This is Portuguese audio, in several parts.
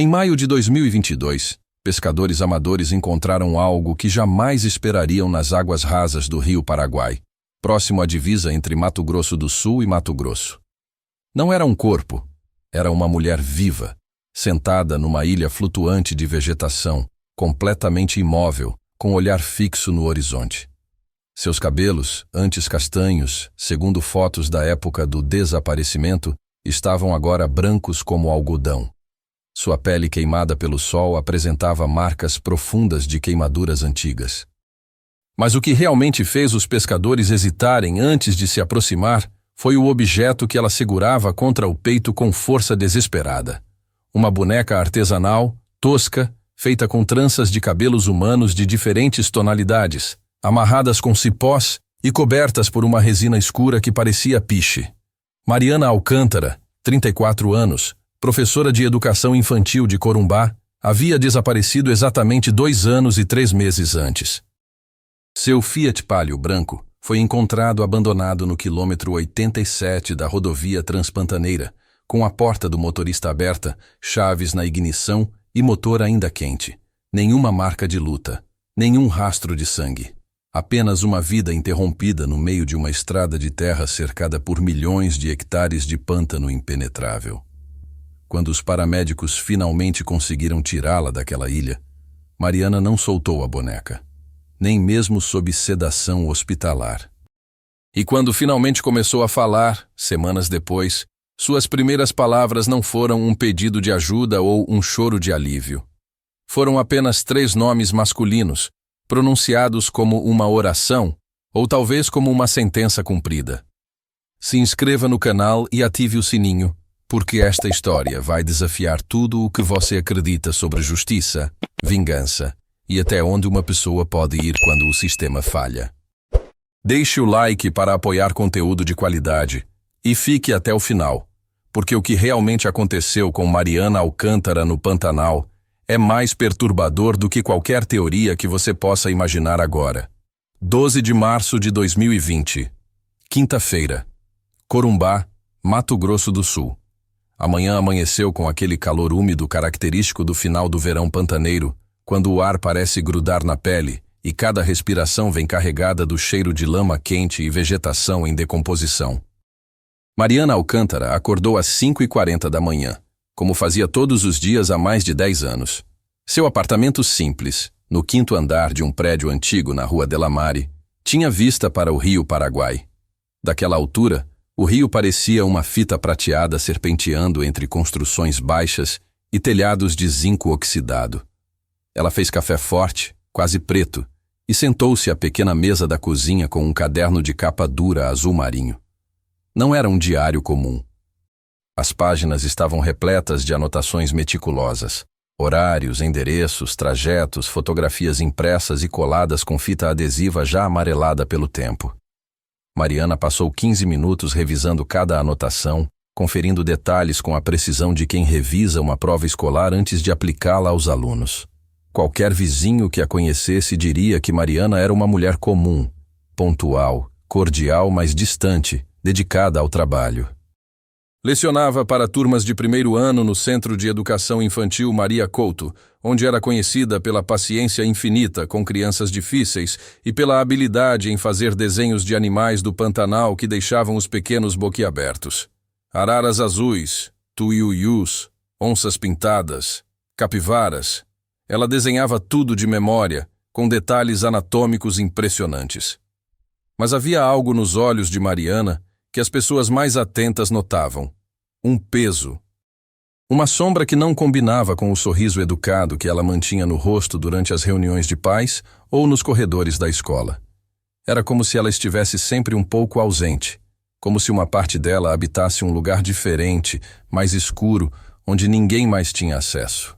Em maio de 2022, pescadores amadores encontraram algo que jamais esperariam nas águas rasas do rio Paraguai, próximo à divisa entre Mato Grosso do Sul e Mato Grosso. Não era um corpo, era uma mulher viva, sentada numa ilha flutuante de vegetação, completamente imóvel, com olhar fixo no horizonte. Seus cabelos, antes castanhos, segundo fotos da época do desaparecimento, estavam agora brancos como algodão. Sua pele queimada pelo sol apresentava marcas profundas de queimaduras antigas. Mas o que realmente fez os pescadores hesitarem antes de se aproximar foi o objeto que ela segurava contra o peito com força desesperada. Uma boneca artesanal, tosca, feita com tranças de cabelos humanos de diferentes tonalidades, amarradas com cipós e cobertas por uma resina escura que parecia piche. Mariana Alcântara, 34 anos, professora de educação infantil de Corumbá, havia desaparecido exatamente 2 anos e 3 meses antes. Seu Fiat Palio branco foi encontrado abandonado no quilômetro 87 da rodovia Transpantaneira, com a porta do motorista aberta, chaves na ignição e motor ainda quente. Nenhuma marca de luta, nenhum rastro de sangue. Apenas uma vida interrompida no meio de uma estrada de terra cercada por milhões de hectares de pântano impenetrável. Quando os paramédicos finalmente conseguiram tirá-la daquela ilha, Mariana não soltou a boneca, nem mesmo sob sedação hospitalar. E quando finalmente começou a falar, semanas depois, suas primeiras palavras não foram um pedido de ajuda ou um choro de alívio. Foram apenas 3 nomes masculinos, pronunciados como uma oração ou talvez como uma sentença cumprida. Se inscreva no canal e ative o sininho, porque esta história vai desafiar tudo o que você acredita sobre justiça, vingança e até onde uma pessoa pode ir quando o sistema falha. Deixe o like para apoiar conteúdo de qualidade e fique até o final, porque o que realmente aconteceu com Mariana Alcântara no Pantanal é mais perturbador do que qualquer teoria que você possa imaginar agora. 12 de março de 2020, quinta-feira, Corumbá, Mato Grosso do Sul. Amanhã amanheceu com aquele calor úmido característico do final do verão pantaneiro, quando o ar parece grudar na pele e cada respiração vem carregada do cheiro de lama quente e vegetação em decomposição. Mariana Alcântara acordou às 5h40 da manhã, como fazia todos os dias há mais de 10 anos. Seu apartamento simples, no 5º andar de um prédio antigo na Rua Delamare, tinha vista para o rio Paraguai. Daquela altura, o rio parecia uma fita prateada serpenteando entre construções baixas e telhados de zinco oxidado. Ela fez café forte, quase preto, e sentou-se à pequena mesa da cozinha com um caderno de capa dura azul marinho. Não era um diário comum. As páginas estavam repletas de anotações meticulosas, horários, endereços, trajetos, fotografias impressas e coladas com fita adesiva já amarelada pelo tempo. Mariana passou 15 minutos revisando cada anotação, conferindo detalhes com a precisão de quem revisa uma prova escolar antes de aplicá-la aos alunos. Qualquer vizinho que a conhecesse diria que Mariana era uma mulher comum, pontual, cordial, mas distante, dedicada ao trabalho. Lecionava para turmas de 1º ano no Centro de Educação Infantil Maria Couto, onde era conhecida pela paciência infinita com crianças difíceis e pela habilidade em fazer desenhos de animais do Pantanal que deixavam os pequenos boquiabertos. Araras azuis, tuiuius, onças pintadas, capivaras. Ela desenhava tudo de memória, com detalhes anatômicos impressionantes. Mas havia algo nos olhos de Mariana que as pessoas mais atentas notavam. Um peso. Uma sombra que não combinava com o sorriso educado que ela mantinha no rosto durante as reuniões de pais ou nos corredores da escola. Era como se ela estivesse sempre um pouco ausente, como se uma parte dela habitasse um lugar diferente, mais escuro, onde ninguém mais tinha acesso.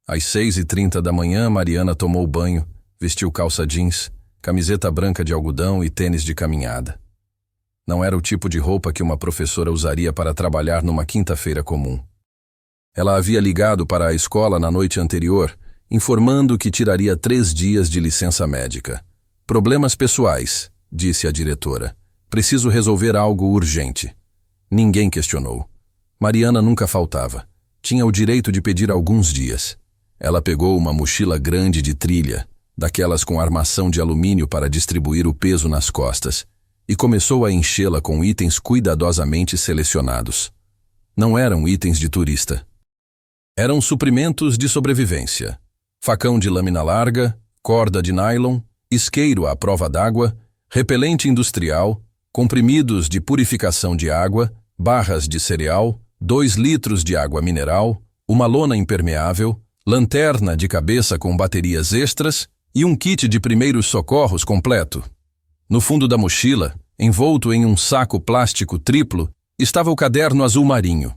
Às 6h30 da manhã, Mariana tomou banho, vestiu calça jeans, camiseta branca de algodão e tênis de caminhada. Não era o tipo de roupa que uma professora usaria para trabalhar numa quinta-feira comum. Ela havia ligado para a escola na noite anterior, informando que tiraria 3 dias de licença médica. Problemas pessoais, disse a diretora. Preciso resolver algo urgente. Ninguém questionou. Mariana nunca faltava. tinha o direito de pedir alguns dias. Ela pegou uma mochila grande de trilha, daquelas com armação de alumínio para distribuir o peso nas costas, e começou a enchê-la com itens cuidadosamente selecionados. Não eram itens de turista. Eram suprimentos de sobrevivência. Facão de lâmina larga, corda de nylon, isqueiro à prova d'água, repelente industrial, comprimidos de purificação de água, barras de cereal, 2 litros de água mineral, uma lona impermeável, lanterna de cabeça com baterias extras e um kit de primeiros socorros completo. No fundo da mochila, envolto em um saco plástico triplo, estava o caderno azul marinho.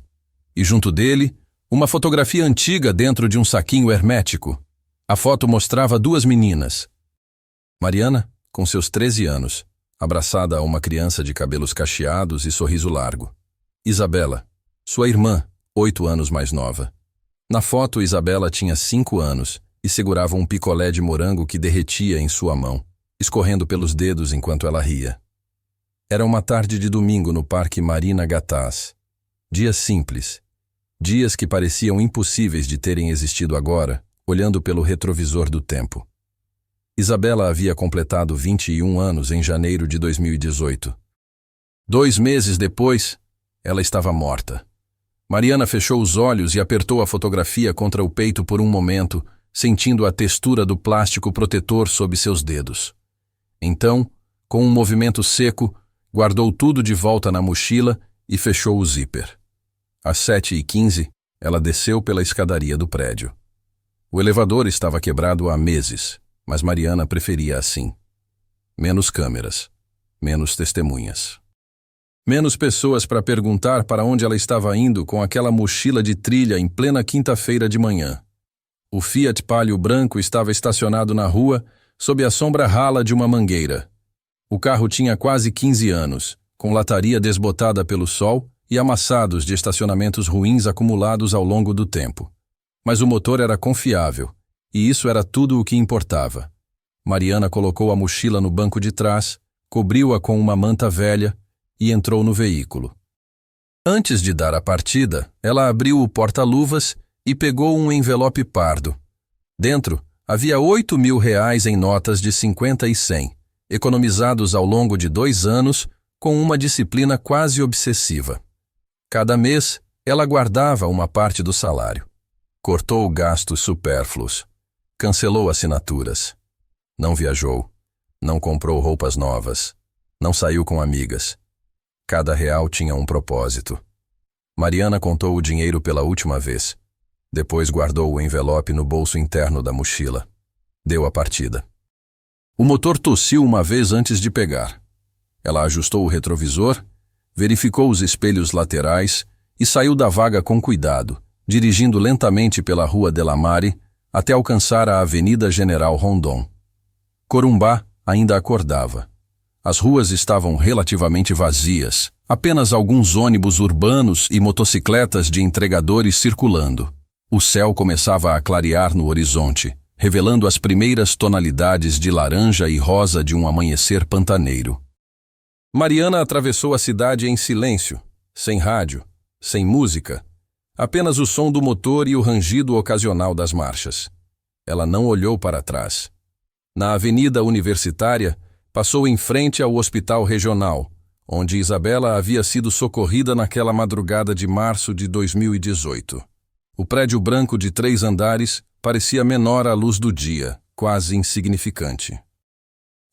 E junto dele, uma fotografia antiga dentro de um saquinho hermético. A foto mostrava 2 meninas. Mariana, com seus 13 anos, abraçada a uma criança de cabelos cacheados e sorriso largo. Isabela, sua irmã, 8 anos mais nova. Na foto, Isabela tinha 5 anos e segurava um picolé de morango que derretia em sua mão, escorrendo pelos dedos enquanto ela ria. Era uma tarde de domingo no Parque Marina Gatás. Dias simples. Dias que pareciam impossíveis de terem existido agora, olhando pelo retrovisor do tempo. Isabela havia completado 21 anos em janeiro de 2018. 2 meses depois, ela estava morta. Mariana fechou os olhos e apertou a fotografia contra o peito por um momento, sentindo a textura do plástico protetor sob seus dedos. Então, com um movimento seco, guardou tudo de volta na mochila e fechou o zíper. Às 7h15, ela desceu pela escadaria do prédio. O elevador estava quebrado há meses, mas Mariana preferia assim. Menos câmeras, menos testemunhas. Menos pessoas para perguntar para onde ela estava indo com aquela mochila de trilha em plena quinta-feira de manhã. O Fiat Palio branco estava estacionado na rua, sob a sombra rala de uma mangueira. O carro tinha quase 15 anos, com lataria desbotada pelo sol e amassados de estacionamentos ruins acumulados ao longo do tempo. Mas o motor era confiável, e isso era tudo o que importava. Mariana colocou a mochila no banco de trás, cobriu-a com uma manta velha e entrou no veículo. Antes de dar a partida, ela abriu o porta-luvas e pegou um envelope pardo. Dentro, havia R$8.000 em notas de 50 e 100, economizados ao longo de 2 anos com uma disciplina quase obsessiva. Cada mês, ela guardava uma parte do salário. Cortou gastos supérfluos. Cancelou assinaturas. Não viajou. Não comprou roupas novas. Não saiu com amigas. Cada real tinha um propósito. Mariana contou o dinheiro pela última vez. Depois guardou o envelope no bolso interno da mochila. Deu a partida. O motor tossiu uma vez antes de pegar. Ela ajustou o retrovisor, verificou os espelhos laterais e saiu da vaga com cuidado, dirigindo lentamente pela Rua Delamare até alcançar a Avenida General Rondon. Corumbá ainda acordava. As ruas estavam relativamente vazias, apenas alguns ônibus urbanos e motocicletas de entregadores circulando. O céu começava a clarear no horizonte, revelando as primeiras tonalidades de laranja e rosa de um amanhecer pantaneiro. Mariana atravessou a cidade em silêncio, sem rádio, sem música, apenas o som do motor e o rangido ocasional das marchas. Ela não olhou para trás. Na Avenida Universitária, passou em frente ao Hospital Regional, onde Isabela havia sido socorrida naquela madrugada de março de 2018. O prédio branco de 3 andares parecia menor à luz do dia, quase insignificante.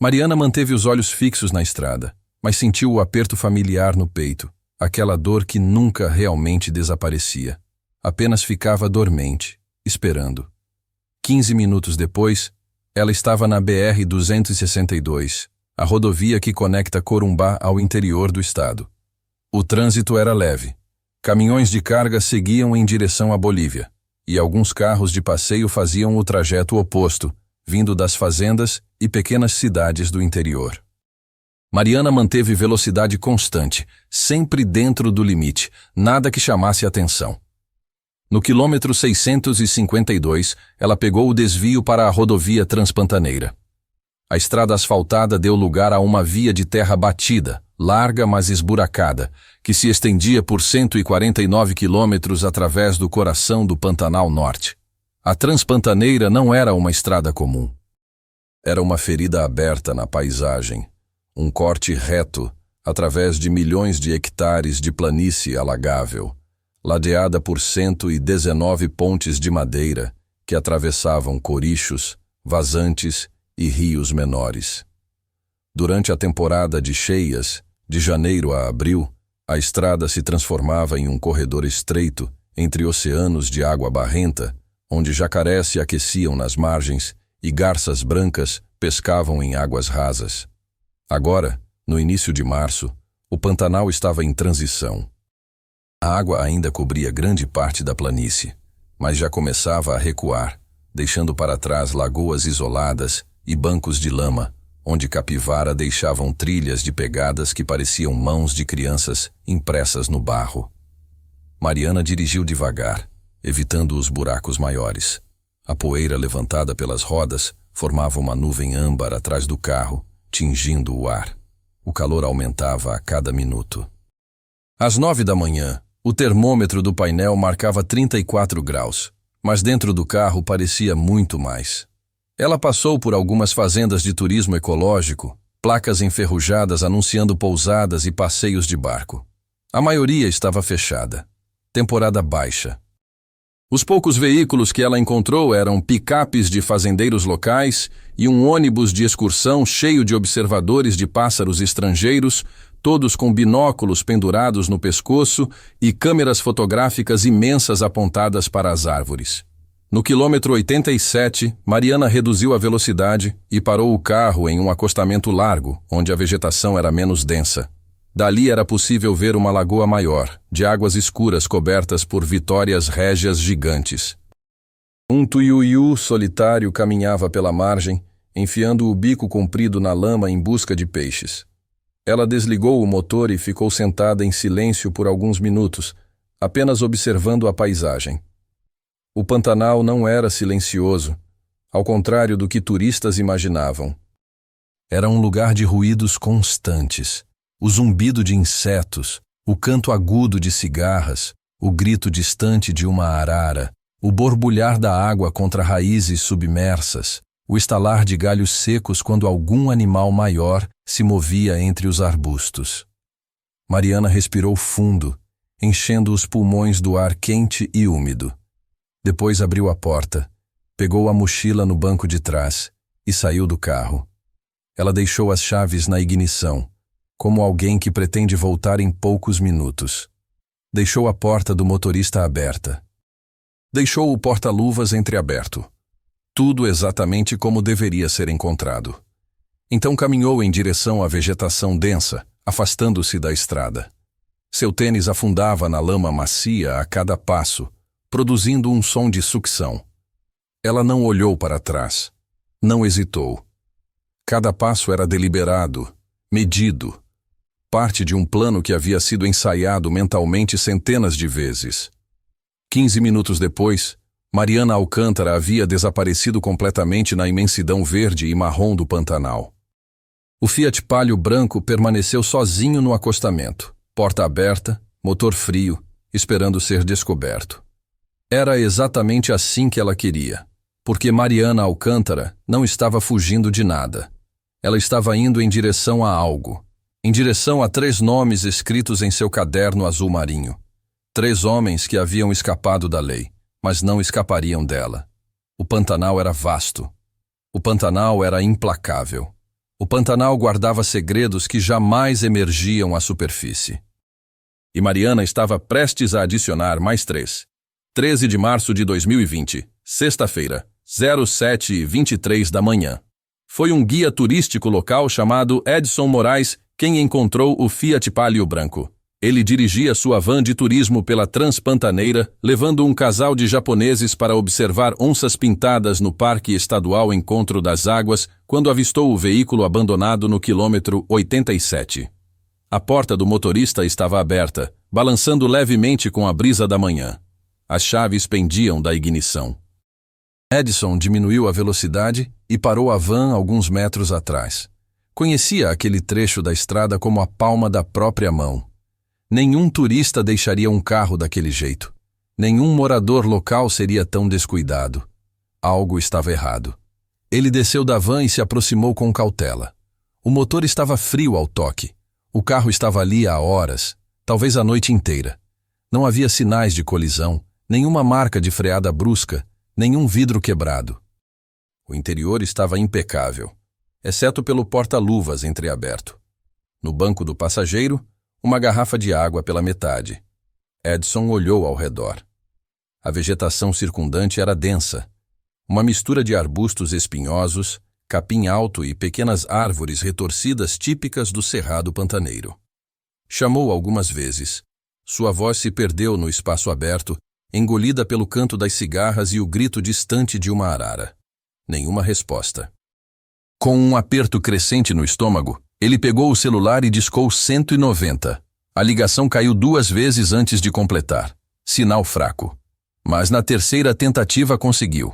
Mariana manteve os olhos fixos na estrada, mas sentiu o aperto familiar no peito, aquela dor que nunca realmente desaparecia. Apenas ficava dormente, esperando. 15 minutos depois, ela estava na BR-262, a rodovia que conecta Corumbá ao interior do estado. O trânsito era leve. Caminhões de carga seguiam em direção à Bolívia, e alguns carros de passeio faziam o trajeto oposto, vindo das fazendas e pequenas cidades do interior. Mariana manteve velocidade constante, sempre dentro do limite, nada que chamasse atenção. No quilômetro 652, ela pegou o desvio para a rodovia Transpantaneira. A estrada asfaltada deu lugar a uma via de terra batida, larga mas esburacada, que se estendia por 149 quilômetros através do coração do Pantanal Norte. A Transpantaneira não era uma estrada comum. Era uma ferida aberta na paisagem, um corte reto através de milhões de hectares de planície alagável, ladeada por 119 pontes de madeira que atravessavam corichos, vazantes e rios menores. Durante a temporada de cheias, de janeiro a abril, a estrada se transformava em um corredor estreito entre oceanos de água barrenta, onde jacarés se aqueciam nas margens e garças brancas pescavam em águas rasas. Agora, no início de março, o Pantanal estava em transição. A água ainda cobria grande parte da planície, mas já começava a recuar, deixando para trás lagoas isoladas e bancos de lama, onde capivara deixavam trilhas de pegadas que pareciam mãos de crianças impressas no barro. Mariana dirigiu devagar, evitando os buracos maiores. A poeira levantada pelas rodas formava uma nuvem âmbar atrás do carro, tingindo o ar. O calor aumentava a cada minuto. Às 9 da manhã, o termômetro do painel marcava 34 graus, mas dentro do carro parecia muito mais. Ela passou por algumas fazendas de turismo ecológico, placas enferrujadas anunciando pousadas e passeios de barco. A maioria estava fechada. Temporada baixa. Os poucos veículos que ela encontrou eram picapes de fazendeiros locais e um ônibus de excursão cheio de observadores de pássaros estrangeiros, todos com binóculos pendurados no pescoço e câmeras fotográficas imensas apontadas para as árvores. No quilômetro 87, Mariana reduziu a velocidade e parou o carro em um acostamento largo, onde a vegetação era menos densa. Dali era possível ver uma lagoa maior, de águas escuras cobertas por vitórias régias gigantes. Um tuiuiu solitário caminhava pela margem, enfiando o bico comprido na lama em busca de peixes. Ela desligou o motor e ficou sentada em silêncio por alguns minutos, apenas observando a paisagem. O Pantanal não era silencioso, ao contrário do que turistas imaginavam. Era um lugar de ruídos constantes. O zumbido de insetos, o canto agudo de cigarras, o grito distante de uma arara, o borbulhar da água contra raízes submersas, o estalar de galhos secos quando algum animal maior se movia entre os arbustos. Mariana respirou fundo, enchendo os pulmões do ar quente e úmido. Depois abriu a porta, pegou a mochila no banco de trás e saiu do carro. Ela deixou as chaves na ignição, como alguém que pretende voltar em poucos minutos. Deixou a porta do motorista aberta. Deixou o porta-luvas entreaberto. Tudo exatamente como deveria ser encontrado. Então caminhou em direção à vegetação densa, afastando-se da estrada. Seu tênis afundava na lama macia a cada passo, produzindo um som de sucção. Ela não olhou para trás. Não hesitou. Cada passo era deliberado, medido, parte de um plano que havia sido ensaiado mentalmente centenas de vezes. 15 minutos depois, Mariana Alcântara havia desaparecido completamente na imensidão verde e marrom do Pantanal. O Fiat Palio branco permaneceu sozinho no acostamento, porta aberta, motor frio, esperando ser descoberto. Era exatamente assim que ela queria, porque Mariana Alcântara não estava fugindo de nada. Ela estava indo em direção a algo. Em direção a 3 nomes escritos em seu caderno azul marinho. 3 homens que haviam escapado da lei, mas não escapariam dela. O Pantanal era vasto. O Pantanal era implacável. O Pantanal guardava segredos que jamais emergiam à superfície. E Mariana estava prestes a adicionar mais 3. 13 de março de 2020, sexta-feira, 07h23 da manhã. Foi um guia turístico local chamado Edson Moraes quem encontrou o Fiat Palio branco. Ele dirigia sua van de turismo pela Transpantaneira, levando um casal de japoneses para observar onças pintadas no Parque Estadual Encontro das Águas, quando avistou o veículo abandonado no quilômetro 87. A porta do motorista estava aberta, balançando levemente com a brisa da manhã. As chaves pendiam da ignição. Edson diminuiu a velocidade e parou a van alguns metros atrás. Conhecia aquele trecho da estrada como a palma da própria mão. Nenhum turista deixaria um carro daquele jeito. Nenhum morador local seria tão descuidado. Algo estava errado. Ele desceu da van e se aproximou com cautela. O motor estava frio ao toque. O carro estava ali há horas, talvez a noite inteira. Não havia sinais de colisão, nenhuma marca de freada brusca, nenhum vidro quebrado. O interior estava impecável, exceto pelo porta-luvas entreaberto. No banco do passageiro, uma garrafa de água pela metade. Edson olhou ao redor. A vegetação circundante era densa. Uma mistura de arbustos espinhosos, capim alto e pequenas árvores retorcidas típicas do cerrado pantaneiro. Chamou algumas vezes. Sua voz se perdeu no espaço aberto, engolida pelo canto das cigarras e o grito distante de uma arara. Nenhuma resposta. Com um aperto crescente no estômago, ele pegou o celular e discou 190. A ligação caiu 2 vezes antes de completar. Sinal fraco. Mas na terceira tentativa conseguiu.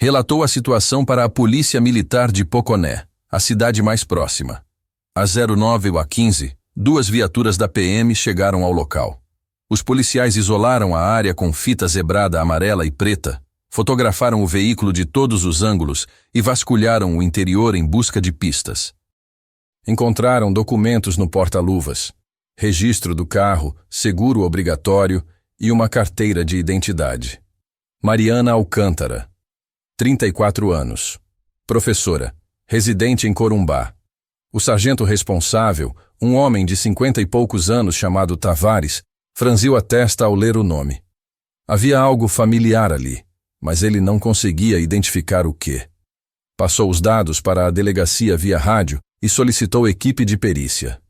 Relatou a situação para a Polícia Militar de Poconé, a cidade mais próxima. Às 09 ou 15, 2 viaturas da PM chegaram ao local. Os policiais isolaram a área com fita zebrada amarela e preta, fotografaram o veículo de todos os ângulos e vasculharam o interior em busca de pistas. Encontraram documentos no porta-luvas, registro do carro, seguro obrigatório e uma carteira de identidade. Mariana Alcântara, 34 anos. Professora, residente em Corumbá. O sargento responsável, um homem de 50 e poucos anos chamado Tavares, franziu a testa ao ler o nome. Havia algo familiar ali, mas ele não conseguia identificar o quê. Passou os dados para a delegacia via rádio e solicitou equipe de perícia.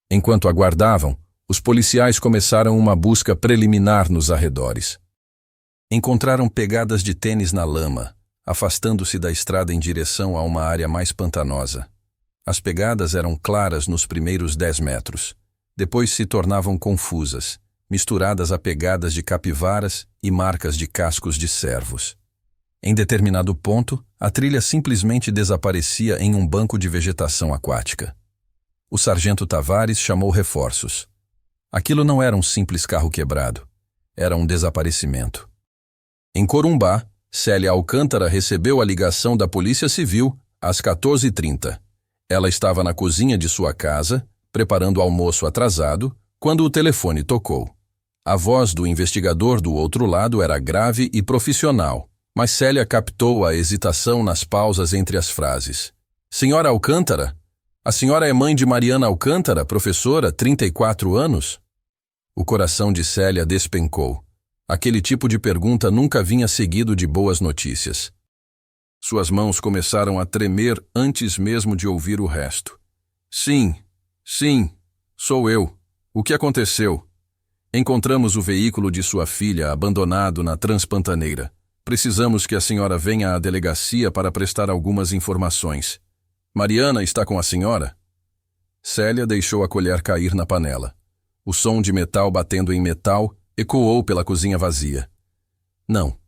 Enquanto aguardavam, os policiais começaram uma busca preliminar nos arredores. Encontraram pegadas de tênis na lama, afastando-se da estrada em direção a uma área mais pantanosa. As pegadas eram claras nos primeiros 10 metros. Depois se tornavam confusas, misturadas a pegadas de capivaras e marcas de cascos de cervos. Em determinado ponto, a trilha simplesmente desaparecia em um banco de vegetação aquática. O sargento Tavares chamou reforços. Aquilo não era um simples carro quebrado. Era um desaparecimento. Em Corumbá, Célia Alcântara recebeu a ligação da Polícia Civil às 14h30. Ela estava na cozinha de sua casa, preparando almoço atrasado, quando o telefone tocou. A voz do investigador do outro lado era grave e profissional, mas Célia captou a hesitação nas pausas entre as frases. Senhora Alcântara? A senhora é mãe de Mariana Alcântara, professora, 34 anos? O coração de Célia despencou. Aquele tipo de pergunta nunca vinha seguido de boas notícias. Suas mãos começaram a tremer antes mesmo de ouvir o resto. Sim, sou eu. O que aconteceu? Encontramos o veículo de sua filha abandonado na Transpantaneira. Precisamos que a senhora venha à delegacia para prestar algumas informações. Mariana está com a senhora? Célia deixou a colher cair na panela. O som de metal batendo em metal ecoou pela cozinha vazia. Não.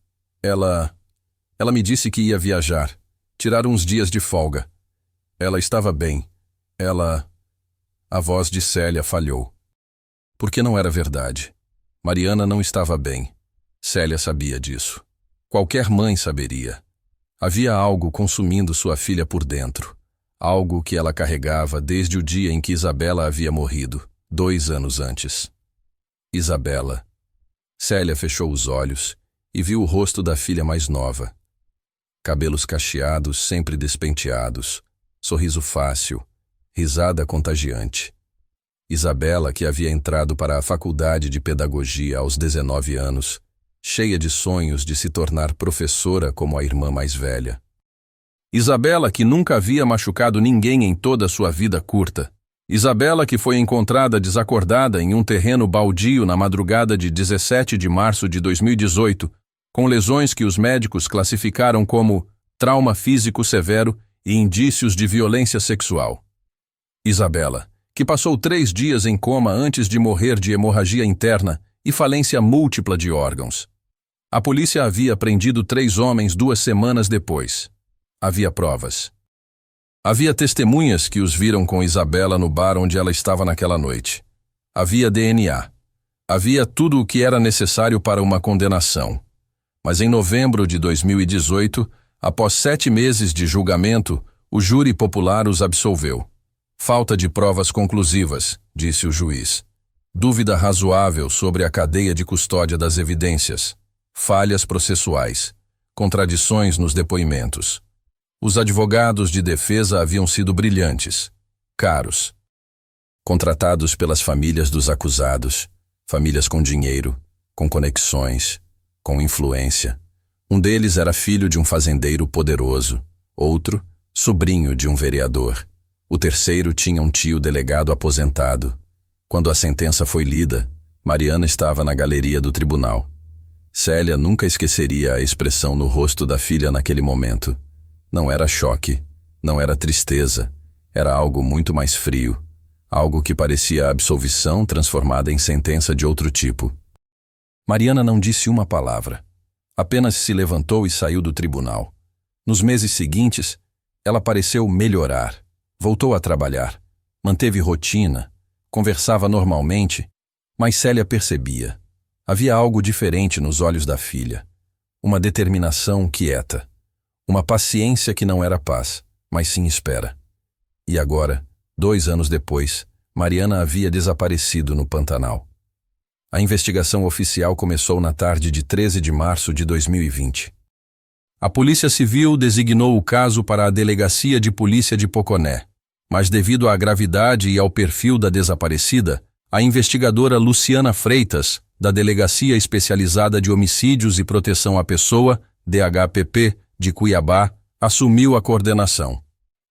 Ela me disse que ia viajar, tirar uns dias de folga. Ela estava bem. A voz de Célia falhou. Porque não era verdade. Mariana não estava bem. Célia sabia disso. Qualquer mãe saberia. Havia algo consumindo sua filha por dentro. Algo que ela carregava desde o dia em que Isabela havia morrido, 2 anos antes. Isabela. Célia fechou os olhos e viu o rosto da filha mais nova. Cabelos cacheados, sempre despenteados, sorriso fácil, risada contagiante. Isabela, que havia entrado para a faculdade de pedagogia aos 19 anos, cheia de sonhos de se tornar professora como a irmã mais velha. Isabela, que nunca havia machucado ninguém em toda a sua vida curta. Isabela, que foi encontrada desacordada em um terreno baldio na madrugada de 17 de março de 2018, com lesões que os médicos classificaram como trauma físico severo e indícios de violência sexual. Isabela, que passou 3 dias em coma antes de morrer de hemorragia interna e falência múltipla de órgãos. A polícia havia prendido 3 homens 2 semanas depois. Havia provas. Havia testemunhas que os viram com Isabela no bar onde ela estava naquela noite. Havia DNA. Havia tudo o que era necessário para uma condenação. Mas em novembro de 2018, após 7 meses de julgamento, o júri popular os absolveu. Falta de provas conclusivas, disse o juiz. Dúvida razoável sobre a cadeia de custódia das evidências. Falhas processuais. Contradições nos depoimentos. Os advogados de defesa haviam sido brilhantes, caros. Contratados pelas famílias dos acusados, famílias com dinheiro, com conexões, com influência. Um deles era filho de um fazendeiro poderoso, outro, sobrinho de um vereador. O terceiro tinha um tio delegado aposentado. Quando a sentença foi lida, Mariana estava na galeria do tribunal. Célia nunca esqueceria a expressão no rosto da filha naquele momento. Não era choque, não era tristeza, era algo muito mais frio, algo que parecia absolvição transformada em sentença de outro tipo. Mariana não disse uma palavra, apenas se levantou e saiu do tribunal. Nos meses seguintes, ela pareceu melhorar, voltou a trabalhar, manteve rotina, conversava normalmente, mas Célia percebia. Havia algo diferente nos olhos da filha, uma determinação quieta, uma paciência que não era paz, mas sim espera. E agora, 2 anos depois, Mariana havia desaparecido no Pantanal. A investigação oficial começou na tarde de 13 de março de 2020. A Polícia Civil designou o caso para a Delegacia de Polícia de Poconé, mas devido à gravidade e ao perfil da desaparecida, a investigadora Luciana Freitas, da Delegacia Especializada de Homicídios e Proteção à Pessoa, DHPP, de Cuiabá, assumiu a coordenação.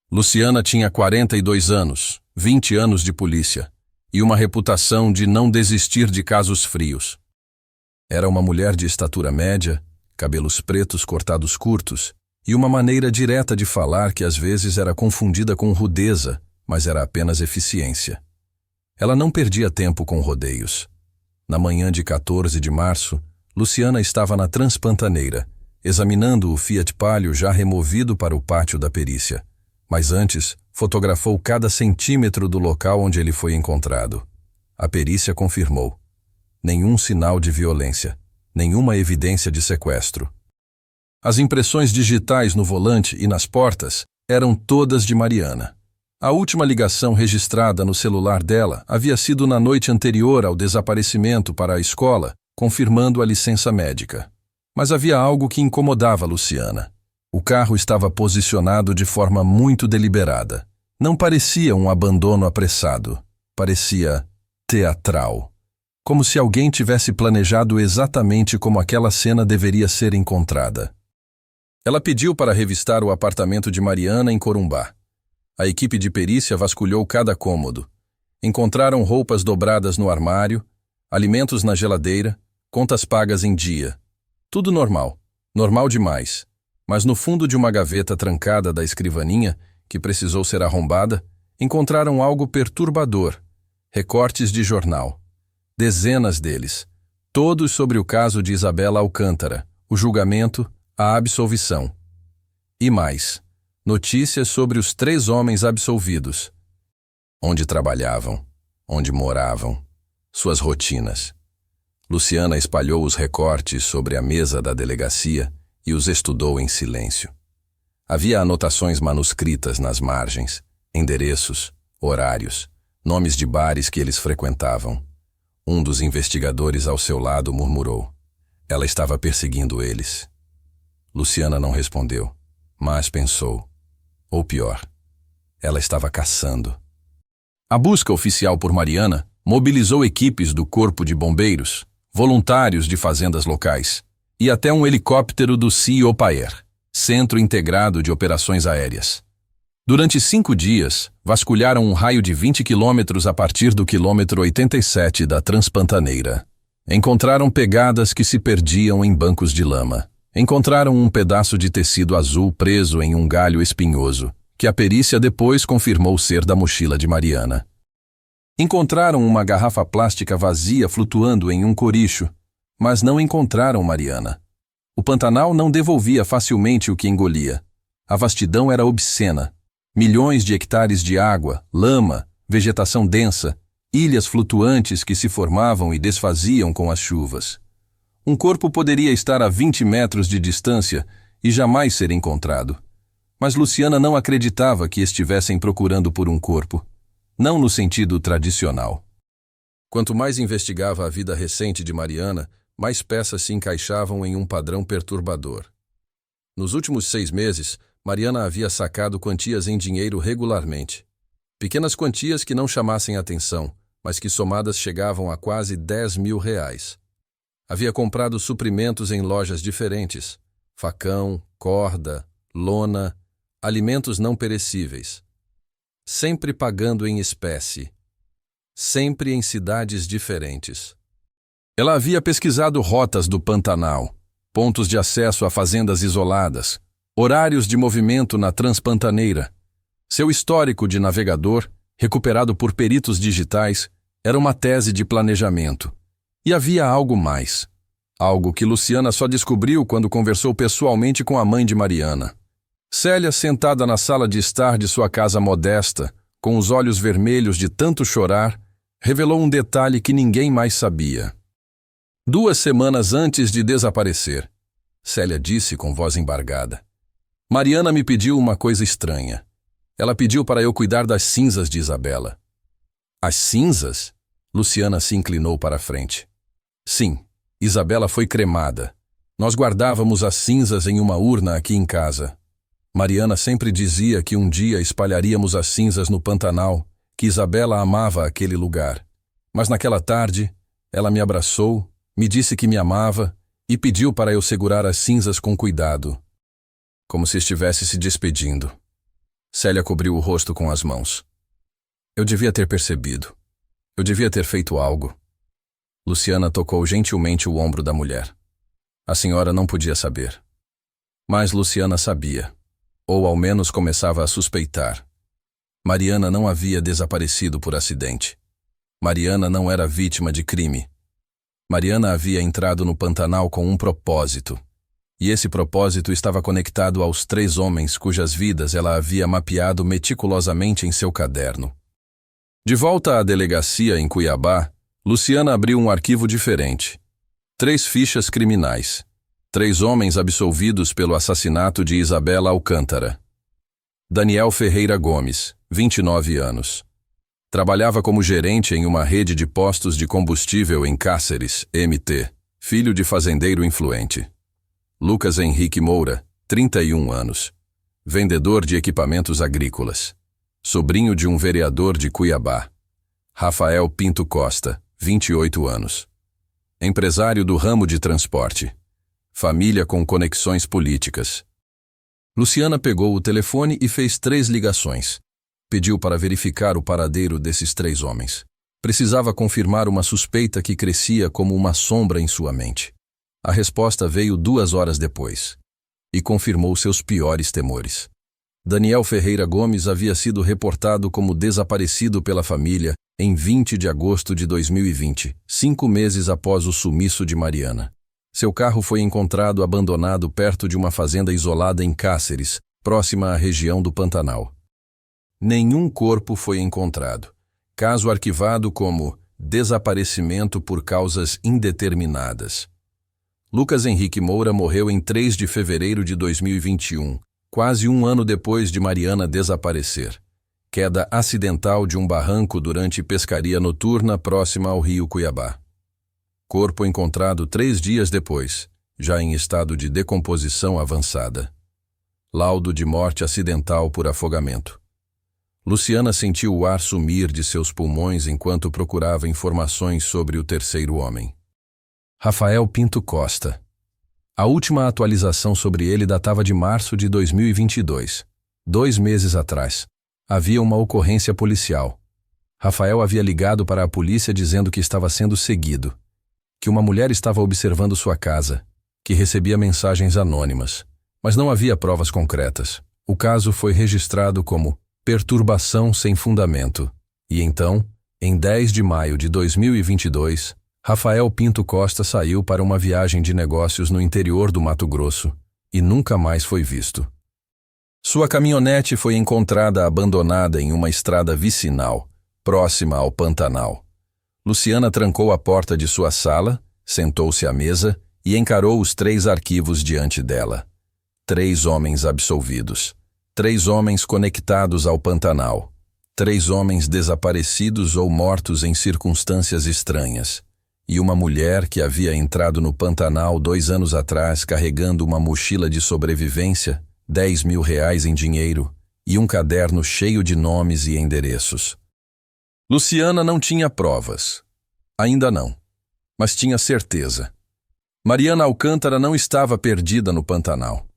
Luciana tinha 42 anos, 20 anos de polícia, e uma reputação de não desistir de casos frios. Era uma mulher de estatura média, cabelos pretos cortados curtos, e uma maneira direta de falar que às vezes era confundida com rudeza, mas era apenas eficiência. Ela não perdia tempo com rodeios. Na manhã de 14 de março, Luciana estava na Transpantaneira, examinando o Fiat Palio já removido para o pátio da perícia. Mas antes, fotografou cada centímetro do local onde ele foi encontrado. A perícia confirmou. Nenhum sinal de violência, nenhuma evidência de sequestro. As impressões digitais no volante e nas portas eram todas de Mariana. A última ligação registrada no celular dela havia sido na noite anterior ao desaparecimento para a escola, confirmando a licença médica. Mas havia algo que incomodava Luciana. O carro estava posicionado de forma muito deliberada. Não parecia um abandono apressado. Parecia teatral. Como se alguém tivesse planejado exatamente como aquela cena deveria ser encontrada. Ela pediu para revistar o apartamento de Mariana em Corumbá. A equipe de perícia vasculhou cada cômodo. Encontraram roupas dobradas no armário, alimentos na geladeira, contas pagas em dia. Tudo normal. Normal demais. Mas no fundo de uma gaveta trancada da escrivaninha, que precisou ser arrombada, encontraram algo perturbador. Recortes de jornal. Dezenas deles. Todos sobre o caso de Isabela Alcântara, o julgamento, a absolvição. E mais. Notícias sobre os 3 homens absolvidos. Onde trabalhavam, onde moravam, suas rotinas. Luciana espalhou os recortes sobre a mesa da delegacia e os estudou em silêncio. Havia anotações manuscritas nas margens, endereços, horários, nomes de bares que eles frequentavam. Um dos investigadores ao seu lado murmurou. Ela estava perseguindo eles. Luciana não respondeu, mas pensou. Ou pior, ela estava caçando. A busca oficial por Mariana mobilizou equipes do Corpo de Bombeiros, voluntários de fazendas locais, e até um helicóptero do CIOPAER, Centro Integrado de Operações Aéreas. Durante 5 dias, vasculharam um raio de 20 quilômetros a partir do quilômetro 87 da Transpantaneira. Encontraram pegadas que se perdiam em bancos de lama. Encontraram um pedaço de tecido azul preso em um galho espinhoso, que a perícia depois confirmou ser da mochila de Mariana. Encontraram uma garrafa plástica vazia flutuando em um coricho, mas não encontraram Mariana. O Pantanal não devolvia facilmente o que engolia. A vastidão era obscena. Milhões de hectares de água, lama, vegetação densa, ilhas flutuantes que se formavam e desfaziam com as chuvas. Um corpo poderia estar a 20 metros de distância e jamais ser encontrado. Mas Luciana não acreditava que estivessem procurando por um corpo. Não no sentido tradicional. Quanto mais investigava a vida recente de Mariana, mais peças se encaixavam em um padrão perturbador. Nos últimos 6 meses, Mariana havia sacado quantias em dinheiro regularmente. Pequenas quantias que não chamassem atenção, mas que somadas chegavam a quase 10 mil reais. Havia comprado suprimentos em lojas diferentes: facão, corda, lona, alimentos não perecíveis. Sempre pagando em espécie. Sempre em cidades diferentes. Ela havia pesquisado rotas do Pantanal, pontos de acesso a fazendas isoladas, horários de movimento na Transpantaneira. Seu histórico de navegador, recuperado por peritos digitais, era uma tese de planejamento. E havia algo mais. Algo que Luciana só descobriu quando conversou pessoalmente com a mãe de Mariana. Célia, sentada na sala de estar de sua casa modesta, com os olhos vermelhos de tanto chorar, revelou um detalhe que ninguém mais sabia. 2 semanas antes de desaparecer, Célia disse com voz embargada, Mariana me pediu uma coisa estranha. Ela pediu para eu cuidar das cinzas de Isabela. As cinzas? Luciana se inclinou para a frente. Sim, Isabela foi cremada. Nós guardávamos as cinzas em uma urna aqui em casa. Mariana sempre dizia que um dia espalharíamos as cinzas no Pantanal, que Isabela amava aquele lugar. Mas naquela tarde, ela me abraçou, me disse que me amava e pediu para eu segurar as cinzas com cuidado, como se estivesse se despedindo. Célia cobriu o rosto com as mãos. Eu devia ter percebido. Eu devia ter feito algo. Luciana tocou gentilmente o ombro da mulher. A senhora não podia saber. Mas Luciana sabia, ou ao menos começava a suspeitar. Mariana não havia desaparecido por acidente. Mariana não era vítima de crime. Mariana havia entrado no Pantanal com um propósito. E esse propósito estava conectado aos 3 homens cujas vidas ela havia mapeado meticulosamente em seu caderno. De volta à delegacia em Cuiabá, Luciana abriu um arquivo diferente. 3 fichas criminais. 3 homens absolvidos pelo assassinato de Isabela Alcântara. Daniel Ferreira Gomes, 29 anos. Trabalhava como gerente em uma rede de postos de combustível em Cáceres, MT, filho de fazendeiro influente. Lucas Henrique Moura, 31 anos. Vendedor de equipamentos agrícolas. Sobrinho de um vereador de Cuiabá. Rafael Pinto Costa, 28 anos. Empresário do ramo de transporte. Família com conexões políticas. Luciana pegou o telefone e fez 3 ligações. Pediu para verificar o paradeiro desses 3 homens. Precisava confirmar uma suspeita que crescia como uma sombra em sua mente. A resposta veio 2 horas depois. E confirmou seus piores temores. Daniel Ferreira Gomes havia sido reportado como desaparecido pela família em 20 de agosto de 2020, 5 meses após o sumiço de Mariana. Seu carro foi encontrado abandonado perto de uma fazenda isolada em Cáceres, próxima à região do Pantanal. Nenhum corpo foi encontrado. Caso arquivado como desaparecimento por causas indeterminadas. Lucas Henrique Moura morreu em 3 de fevereiro de 2021, quase 1 ano depois de Mariana desaparecer. Queda acidental de um barranco durante pescaria noturna próxima ao rio Cuiabá. Corpo encontrado 3 dias depois, já em estado de decomposição avançada. Laudo de morte acidental por afogamento. Luciana sentiu o ar sumir de seus pulmões enquanto procurava informações sobre o 3º homem. Rafael Pinto Costa. A última atualização sobre ele datava de março de 2022, 2 meses atrás. Havia uma ocorrência policial. Rafael havia ligado para a polícia dizendo que estava sendo seguido, que uma mulher estava observando sua casa, que recebia mensagens anônimas, mas não havia provas concretas. O caso foi registrado como perturbação sem fundamento. E então, em 10 de maio de 2022, Rafael Pinto Costa saiu para uma viagem de negócios no interior do Mato Grosso e nunca mais foi visto. Sua caminhonete foi encontrada abandonada em uma estrada vicinal, próxima ao Pantanal. Luciana trancou a porta de sua sala, sentou-se à mesa e encarou os 3 arquivos diante dela. 3 homens absolvidos. 3 homens conectados ao Pantanal. 3 homens desaparecidos ou mortos em circunstâncias estranhas. E uma mulher que havia entrado no Pantanal 2 anos atrás carregando uma mochila de sobrevivência, R$10 mil em dinheiro e um caderno cheio de nomes e endereços. Luciana não tinha provas. Ainda não. Mas tinha certeza. Mariana Alcântara não estava perdida no Pantanal.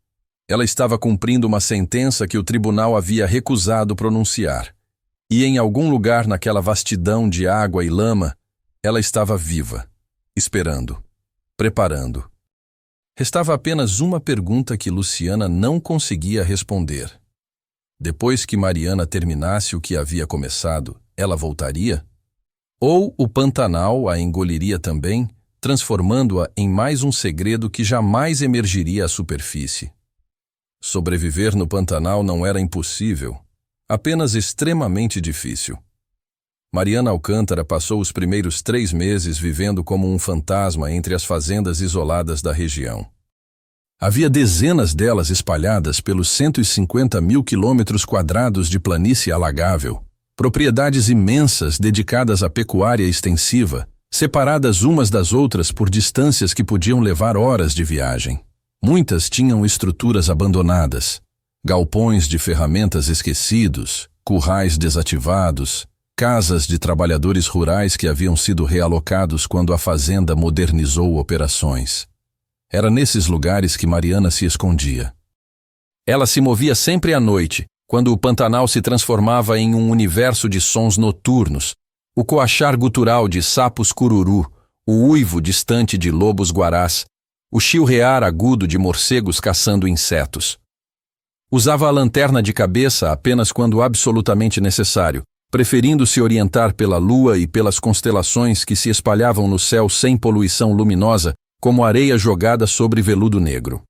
Ela estava cumprindo uma sentença que o tribunal havia recusado pronunciar. E em algum lugar naquela vastidão de água e lama, ela estava viva, esperando, preparando. Restava apenas uma pergunta que Luciana não conseguia responder. Depois que Mariana terminasse o que havia começado, ela voltaria? Ou o Pantanal a engoliria também, transformando-a em mais um segredo que jamais emergiria à superfície? Sobreviver no Pantanal não era impossível, apenas extremamente difícil. Mariana Alcântara passou os primeiros 3 meses vivendo como um fantasma entre as fazendas isoladas da região. Havia dezenas delas espalhadas pelos 150 mil quilômetros quadrados de planície alagável, propriedades imensas dedicadas à pecuária extensiva, separadas umas das outras por distâncias que podiam levar horas de viagem. Muitas tinham estruturas abandonadas, galpões de ferramentas esquecidos, currais desativados, casas de trabalhadores rurais que haviam sido realocados quando a fazenda modernizou operações. Era nesses lugares que Mariana se escondia. Ela se movia sempre à noite, quando o Pantanal se transformava em um universo de sons noturnos, o coachar gutural de sapos cururu, o uivo distante de lobos guarás, o chilrear agudo de morcegos caçando insetos. Usava a lanterna de cabeça apenas quando absolutamente necessário, preferindo se orientar pela lua e pelas constelações que se espalhavam no céu sem poluição luminosa, como areia jogada sobre veludo negro.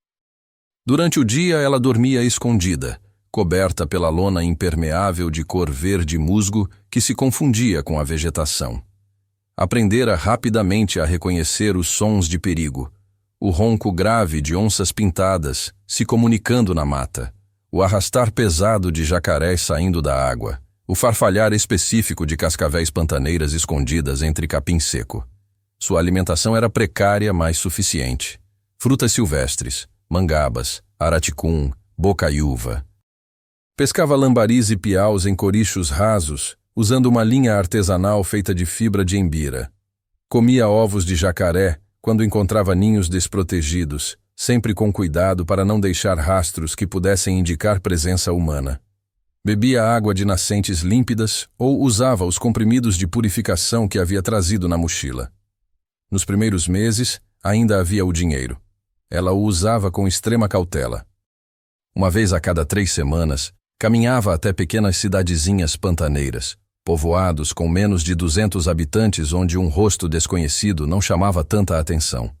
Durante o dia ela dormia escondida, coberta pela lona impermeável de cor verde musgo que se confundia com a vegetação. Aprendera rapidamente a reconhecer os sons de perigo, o ronco grave de onças pintadas se comunicando na mata, o arrastar pesado de jacarés saindo da água, o farfalhar específico de cascavéis pantaneiras escondidas entre capim seco. Sua alimentação era precária, mas suficiente. Frutas silvestres, mangabas, araticum, bocaiúva. Pescava lambaris e piaus em corichos rasos, usando uma linha artesanal feita de fibra de embira. Comia ovos de jacaré quando encontrava ninhos desprotegidos, sempre com cuidado para não deixar rastros que pudessem indicar presença humana. Bebia água de nascentes límpidas ou usava os comprimidos de purificação que havia trazido na mochila. Nos primeiros meses, ainda havia o dinheiro. Ela o usava com extrema cautela. Uma vez a cada 3 semanas, caminhava até pequenas cidadezinhas pantaneiras, povoados com menos de 200 habitantes onde um rosto desconhecido não chamava tanta atenção.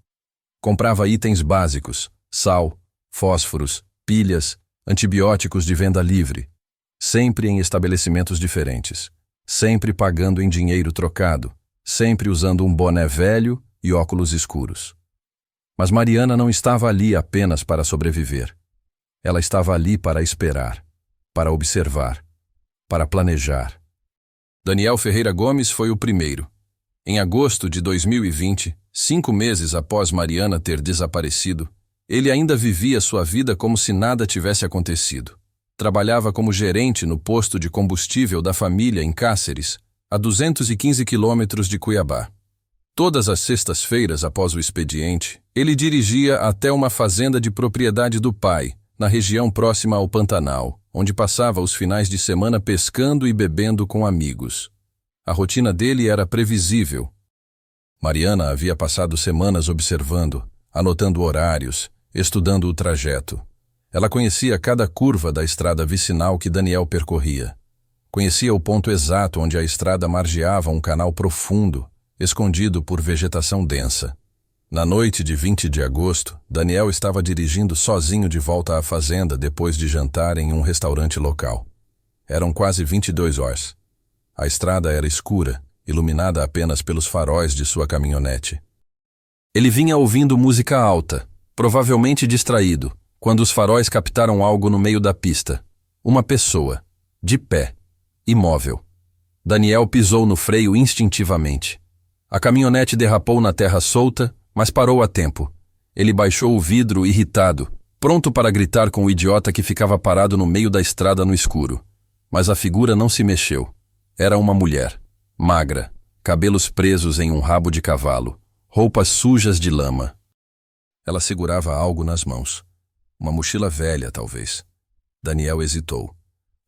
Comprava itens básicos, sal, fósforos, pilhas, antibióticos de venda livre, sempre em estabelecimentos diferentes, sempre pagando em dinheiro trocado, sempre usando um boné velho e óculos escuros. Mas Mariana não estava ali apenas para sobreviver. Ela estava ali para esperar, para observar, para planejar. Daniel Ferreira Gomes foi o primeiro. Em agosto de 2020, 5 meses após Mariana ter desaparecido, ele ainda vivia sua vida como se nada tivesse acontecido. Trabalhava como gerente no posto de combustível da família em Cáceres, a 215 quilômetros de Cuiabá. Todas as sextas-feiras após o expediente, ele dirigia até uma fazenda de propriedade do pai, na região próxima ao Pantanal, onde passava os finais de semana pescando e bebendo com amigos. A rotina dele era previsível. Mariana havia passado semanas observando, anotando horários, estudando o trajeto. Ela conhecia cada curva da estrada vicinal que Daniel percorria. Conhecia o ponto exato onde a estrada margeava um canal profundo, escondido por vegetação densa. Na noite de 20 de agosto, Daniel estava dirigindo sozinho de volta à fazenda depois de jantar em um restaurante local. Eram quase 22 horas. A estrada era escura, iluminada apenas pelos faróis de sua caminhonete. Ele vinha ouvindo música alta, provavelmente distraído, quando os faróis captaram algo no meio da pista. Uma pessoa, de pé, imóvel. Daniel pisou no freio instintivamente. A caminhonete derrapou na terra solta, mas parou a tempo. Ele baixou o vidro irritado, pronto para gritar com o idiota que ficava parado no meio da estrada no escuro. Mas a figura não se mexeu. Era uma mulher, magra, cabelos presos em um rabo de cavalo, roupas sujas de lama. Ela segurava algo nas mãos. Uma mochila velha, talvez. Daniel hesitou.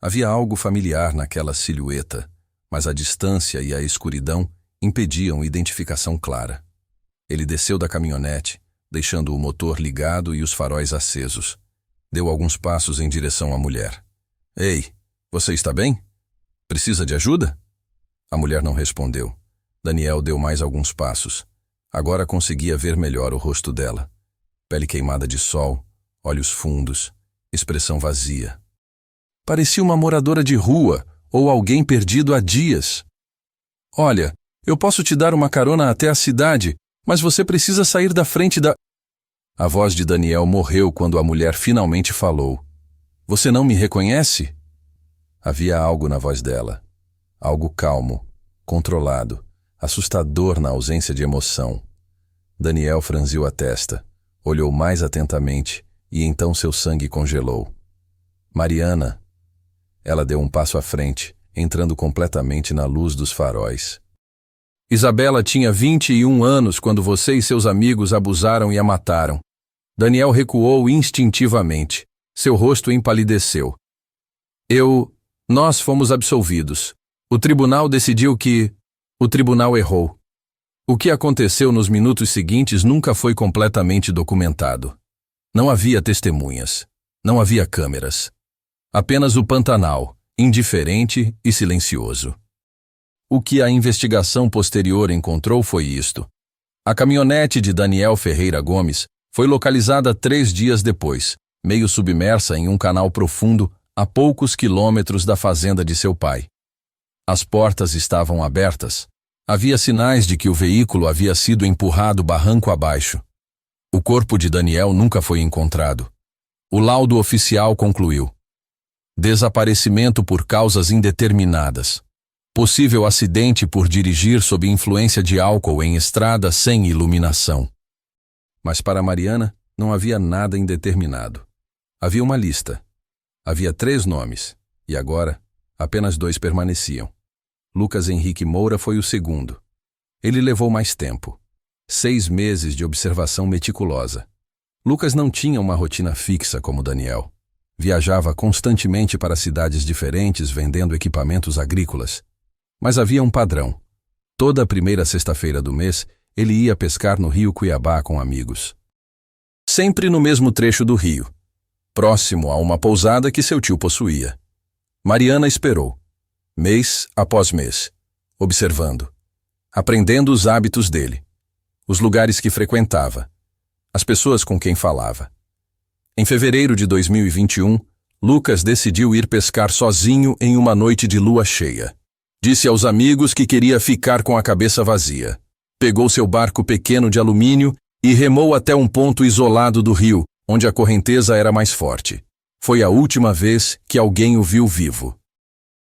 Havia algo familiar naquela silhueta, mas a distância e a escuridão impediam identificação clara. Ele desceu da caminhonete, deixando o motor ligado e os faróis acesos. Deu alguns passos em direção à mulher. — Ei, você está bem? Precisa de ajuda? A mulher não respondeu. Daniel deu mais alguns passos. Agora conseguia ver melhor o rosto dela. Pele queimada de sol, olhos fundos, expressão vazia. Parecia uma moradora de rua ou alguém perdido há dias. — Olha, eu posso te dar uma carona até a cidade, mas você precisa sair da frente da... A voz de Daniel morreu quando a mulher finalmente falou. — Você não me reconhece? Havia algo na voz dela. Algo calmo, controlado, assustador na ausência de emoção. Daniel franziu a testa, olhou mais atentamente e então seu sangue congelou. — Mariana. Ela deu um passo à frente, entrando completamente na luz dos faróis. — Isabela tinha 21 anos quando você e seus amigos abusaram e a mataram. Daniel recuou instintivamente. Seu rosto empalideceu. Nós fomos absolvidos. O tribunal decidiu que... O tribunal errou. O que aconteceu nos minutos seguintes nunca foi completamente documentado. Não havia testemunhas. Não havia câmeras. Apenas o Pantanal, indiferente e silencioso. O que a investigação posterior encontrou foi isto. A caminhonete de Daniel Ferreira Gomes foi localizada 3 dias depois, meio submersa em um canal profundo a poucos quilômetros da fazenda de seu pai. As portas estavam abertas. Havia sinais de que o veículo havia sido empurrado barranco abaixo. O corpo de Daniel nunca foi encontrado. O laudo oficial concluiu: desaparecimento por causas indeterminadas. Possível acidente por dirigir sob influência de álcool em estrada sem iluminação. Mas para Mariana não havia nada indeterminado. Havia uma lista. Havia 3 nomes, e agora apenas 2 permaneciam. Lucas Henrique Moura foi o segundo. Ele levou mais tempo. 6 meses de observação meticulosa. Lucas não tinha uma rotina fixa como Daniel. Viajava constantemente para cidades diferentes vendendo equipamentos agrícolas. Mas havia um padrão. Toda a primeira sexta-feira do mês, ele ia pescar no rio Cuiabá com amigos. Sempre no mesmo trecho do rio, próximo a uma pousada que seu tio possuía. Mariana esperou, mês após mês, observando, aprendendo os hábitos dele, os lugares que frequentava, as pessoas com quem falava. Em fevereiro de 2021, Lucas decidiu ir pescar sozinho em uma noite de lua cheia. Disse aos amigos que queria ficar com a cabeça vazia. Pegou seu barco pequeno de alumínio e remou até um ponto isolado do rio, onde a correnteza era mais forte. Foi a última vez que alguém o viu vivo.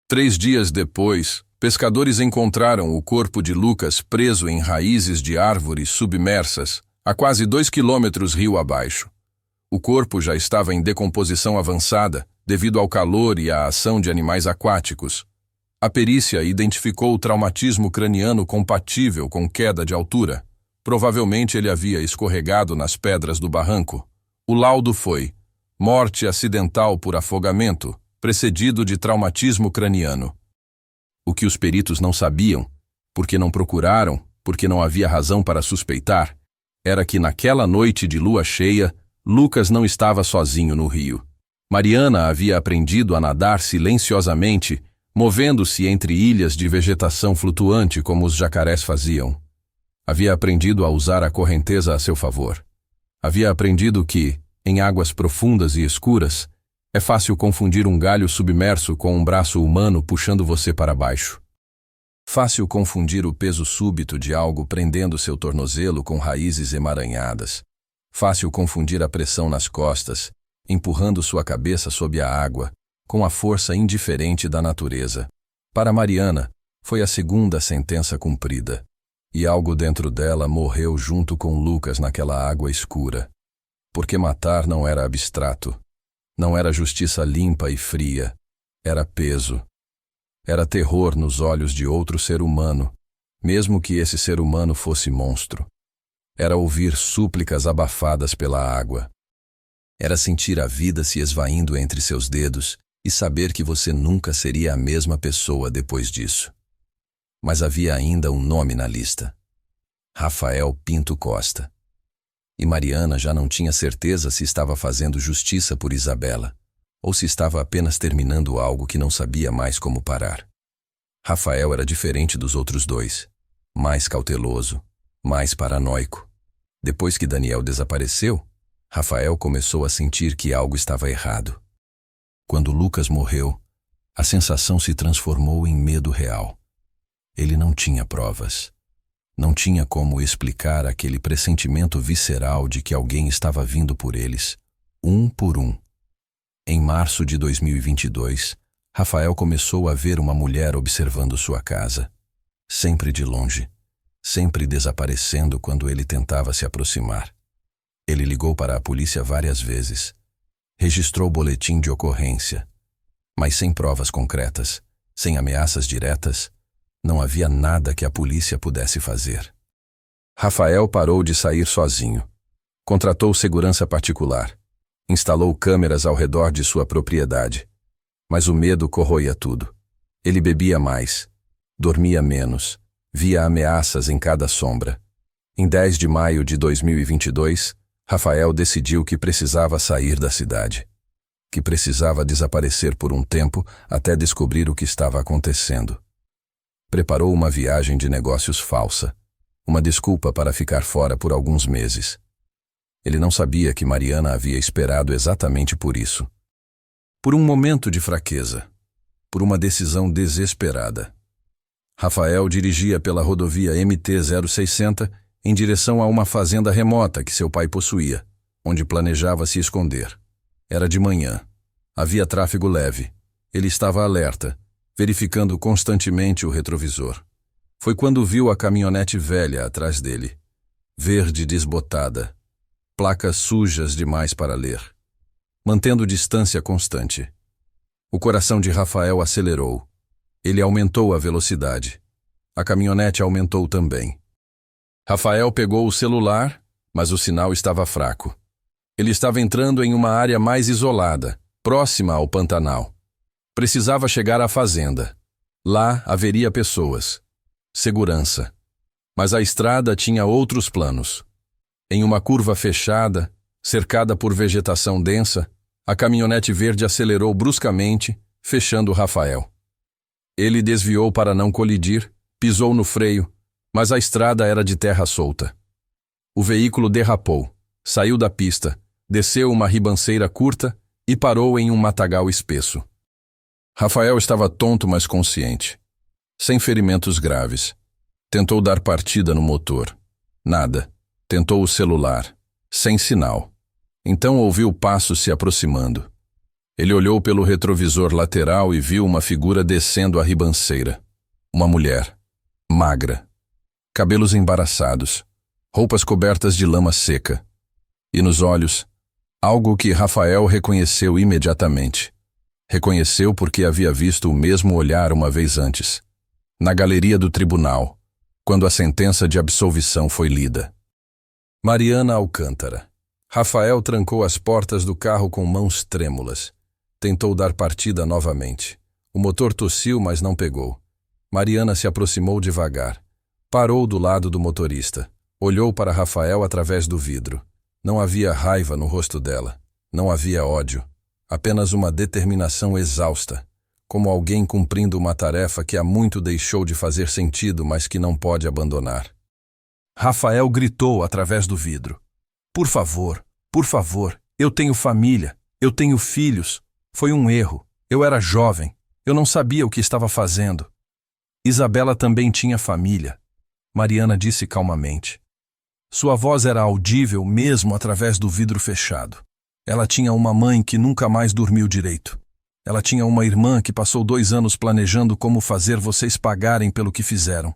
3 dias depois, pescadores encontraram o corpo de Lucas preso em raízes de árvores submersas, a quase 2 quilômetros rio abaixo. O corpo já estava em decomposição avançada, devido ao calor e à ação de animais aquáticos. A perícia identificou o traumatismo craniano compatível com queda de altura. Provavelmente ele havia escorregado nas pedras do barranco. O laudo foi: morte acidental por afogamento, precedido de traumatismo craniano. O que os peritos não sabiam, porque não procuraram, porque não havia razão para suspeitar, era que naquela noite de lua cheia, Lucas não estava sozinho no rio. Mariana havia aprendido a nadar silenciosamente, movendo-se entre ilhas de vegetação flutuante como os jacarés faziam. Havia aprendido a usar a correnteza a seu favor. Havia aprendido que, em águas profundas e escuras, é fácil confundir um galho submerso com um braço humano puxando você para baixo. Fácil confundir o peso súbito de algo prendendo seu tornozelo com raízes emaranhadas. Fácil confundir a pressão nas costas, empurrando sua cabeça sob a água, com a força indiferente da natureza. Para Mariana, foi a segunda sentença cumprida, e algo dentro dela morreu junto com Lucas naquela água escura. Porque matar não era abstrato, não era justiça limpa e fria, era peso. Era terror nos olhos de outro ser humano, mesmo que esse ser humano fosse monstro. Era ouvir súplicas abafadas pela água. Era sentir a vida se esvaindo entre seus dedos e saber que você nunca seria a mesma pessoa depois disso. Mas havia ainda um nome na lista: Rafael Pinto Costa. E Mariana já não tinha certeza se estava fazendo justiça por Isabela, ou se estava apenas terminando algo que não sabia mais como parar. Rafael era diferente dos outros dois, mais cauteloso, mais paranoico. Depois que Daniel desapareceu, Rafael começou a sentir que algo estava errado. Quando Lucas morreu, a sensação se transformou em medo real. Ele não tinha provas. Não tinha como explicar aquele pressentimento visceral de que alguém estava vindo por eles, um por um. Em março de 2022, Rafael começou a ver uma mulher observando sua casa. Sempre de longe, sempre desaparecendo quando ele tentava se aproximar. Ele ligou para a polícia várias vezes. Registrou boletim de ocorrência. Mas sem provas concretas, sem ameaças diretas, não havia nada que a polícia pudesse fazer. Rafael parou de sair sozinho. Contratou segurança particular. Instalou câmeras ao redor de sua propriedade. Mas o medo corroía tudo. Ele bebia mais, dormia menos, via ameaças em cada sombra. Em 10 de maio de 2022, Rafael decidiu que precisava sair da cidade. Que precisava desaparecer por um tempo até descobrir o que estava acontecendo. Preparou uma viagem de negócios falsa, uma desculpa para ficar fora por alguns meses. Ele não sabia que Mariana havia esperado exatamente por isso. Por um momento de fraqueza, por uma decisão desesperada. Rafael dirigia pela rodovia MT-060 em direção a uma fazenda remota que seu pai possuía, onde planejava se esconder. Era de manhã. Havia tráfego leve. Ele estava alerta, verificando constantemente o retrovisor. Foi quando viu a caminhonete velha atrás dele, verde desbotada, placas sujas demais para ler, mantendo distância constante. O coração de Rafael acelerou. Ele aumentou a velocidade. A caminhonete aumentou também. Rafael pegou o celular, mas o sinal estava fraco. Ele estava entrando em uma área mais isolada, próxima ao Pantanal. Precisava chegar à fazenda. Lá haveria pessoas. Segurança. Mas a estrada tinha outros planos. Em uma curva fechada, cercada por vegetação densa, a caminhonete verde acelerou bruscamente, fechando Rafael. Ele desviou para não colidir, pisou no freio, mas a estrada era de terra solta. O veículo derrapou, saiu da pista, desceu uma ribanceira curta e parou em um matagal espesso. Rafael estava tonto, mas consciente. Sem ferimentos graves. Tentou dar partida no motor. Nada. Tentou o celular. Sem sinal. Então ouviu passos se aproximando. Ele olhou pelo retrovisor lateral e viu uma figura descendo a ribanceira. Uma mulher. Magra. Cabelos embaraçados. Roupas cobertas de lama seca. E nos olhos, algo que Rafael reconheceu imediatamente. Reconheceu porque havia visto o mesmo olhar uma vez antes, na galeria do tribunal, quando a sentença de absolvição foi lida. Mariana Alcântara. Rafael trancou as portas do carro com mãos trêmulas. Tentou dar partida novamente. O motor tossiu, mas não pegou. Mariana se aproximou devagar. Parou do lado do motorista. Olhou para Rafael através do vidro. Não havia raiva no rosto dela. Não havia ódio. Apenas uma determinação exausta, como alguém cumprindo uma tarefa que há muito deixou de fazer sentido, mas que não pode abandonar. Rafael gritou através do vidro. Por favor, eu tenho família, eu tenho filhos. Foi um erro, eu era jovem, eu não sabia o que estava fazendo. Isabela também tinha família, Mariana disse calmamente. Sua voz era audível mesmo através do vidro fechado. Ela tinha uma mãe que nunca mais dormiu direito. Ela tinha uma irmã que passou 2 anos planejando como fazer vocês pagarem pelo que fizeram.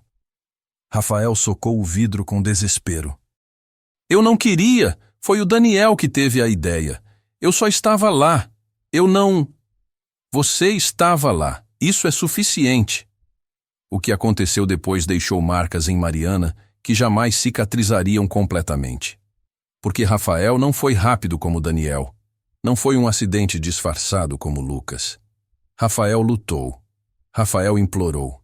Rafael socou o vidro com desespero. Eu não queria, foi o Daniel que teve a ideia. Eu só estava lá. Eu não... Você estava lá, isso é suficiente. O que aconteceu depois deixou marcas em Mariana que jamais cicatrizariam completamente. Porque Rafael não foi rápido como Daniel. Não foi um acidente disfarçado como Lucas. Rafael lutou. Rafael implorou.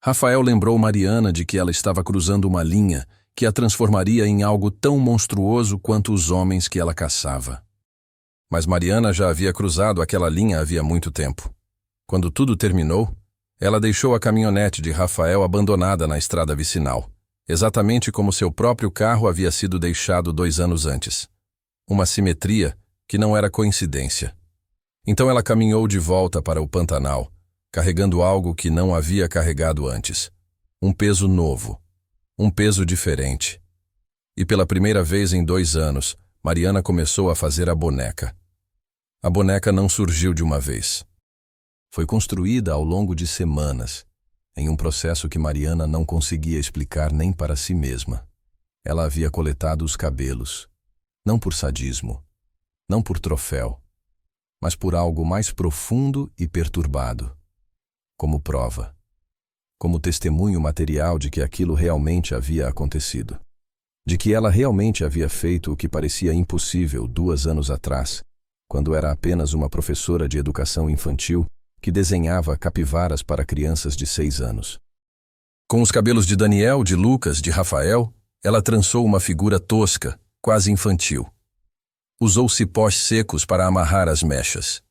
Rafael lembrou Mariana de que ela estava cruzando uma linha que a transformaria em algo tão monstruoso quanto os homens que ela caçava. Mas Mariana já havia cruzado aquela linha havia muito tempo. Quando tudo terminou, ela deixou a caminhonete de Rafael abandonada na estrada vicinal, exatamente como seu próprio carro havia sido deixado 2 anos antes. Uma simetria que não era coincidência. Então ela caminhou de volta para o Pantanal, carregando algo que não havia carregado antes. Um peso novo. Um peso diferente. E pela primeira vez em 2 anos, Mariana começou a fazer a boneca. A boneca não surgiu de uma vez. Foi construída ao longo de semanas, em um processo que Mariana não conseguia explicar nem para si mesma. Ela havia coletado os cabelos, não por sadismo, não por troféu, mas por algo mais profundo e perturbado, como prova, como testemunho material de que aquilo realmente havia acontecido, de que ela realmente havia feito o que parecia impossível 2 anos atrás, quando era apenas uma professora de educação infantil que desenhava capivaras para crianças de 6 anos. Com os cabelos de Daniel, de Lucas, de Rafael, ela trançou uma figura tosca, quase infantil. Usou cipós secos para amarrar as mechas.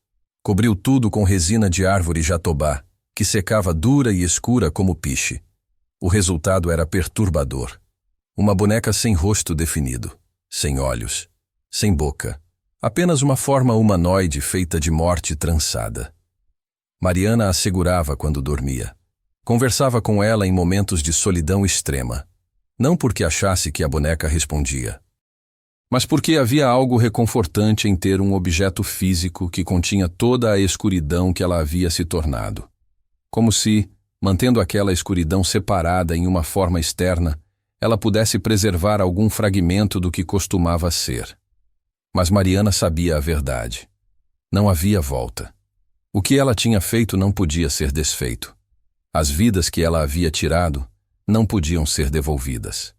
Cobriu tudo com resina de árvore jatobá, que secava dura e escura como piche. O resultado era perturbador. Uma boneca sem rosto definido, sem olhos, sem boca. Apenas uma forma humanoide feita de morte trançada. Mariana a segurava quando dormia. Conversava com ela em momentos de solidão extrema. Não porque achasse que a boneca respondia, mas porque havia algo reconfortante em ter um objeto físico que continha toda a escuridão que ela havia se tornado. Como se, mantendo aquela escuridão separada em uma forma externa, ela pudesse preservar algum fragmento do que costumava ser. Mas Mariana sabia a verdade. Não havia volta. O que ela tinha feito não podia ser desfeito. As vidas que ela havia tirado não podiam ser devolvidas.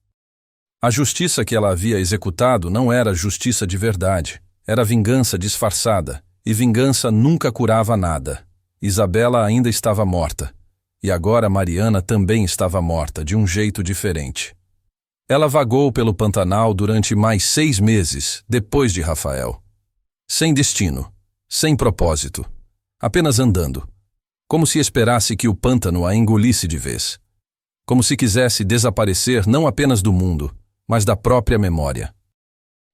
A justiça que ela havia executado não era justiça de verdade, era vingança disfarçada, e vingança nunca curava nada. Isabela ainda estava morta, e agora Mariana também estava morta, de um jeito diferente. Ela vagou pelo Pantanal durante mais 6 meses, depois de Rafael. Sem destino, sem propósito, apenas andando, como se esperasse que o pântano a engolisse de vez. Como se quisesse desaparecer não apenas do mundo, mas da própria memória.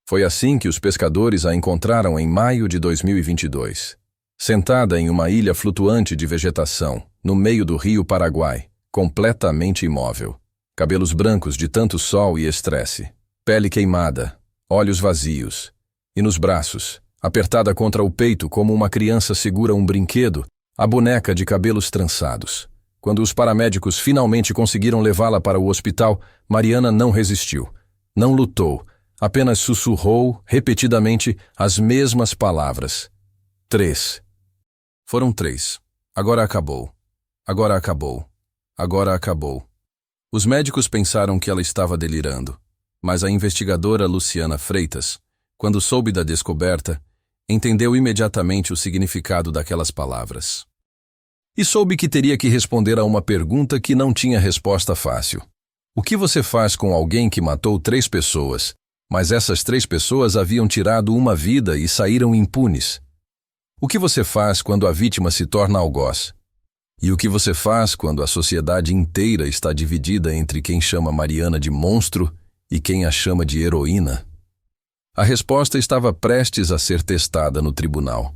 Foi assim que os pescadores a encontraram em maio de 2022, sentada em uma ilha flutuante de vegetação, no meio do rio Paraguai, completamente imóvel. Cabelos brancos de tanto sol e estresse, pele queimada, olhos vazios, e nos braços, apertada contra o peito como uma criança segura um brinquedo, a boneca de cabelos trançados. Quando os paramédicos finalmente conseguiram levá-la para o hospital, Mariana não resistiu, não lutou, apenas sussurrou repetidamente as mesmas palavras. 3. Foram 3. Agora acabou. Agora acabou. Agora acabou. Os médicos pensaram que ela estava delirando, mas a investigadora Luciana Freitas, quando soube da descoberta, entendeu imediatamente o significado daquelas palavras. E soube que teria que responder a uma pergunta que não tinha resposta fácil. O que você faz com alguém que matou 3 pessoas, mas essas 3 pessoas haviam tirado uma vida e saíram impunes? O que você faz quando a vítima se torna algoz? E o que você faz quando a sociedade inteira está dividida entre quem chama Mariana de monstro e quem a chama de heroína? A resposta estava prestes a ser testada no tribunal.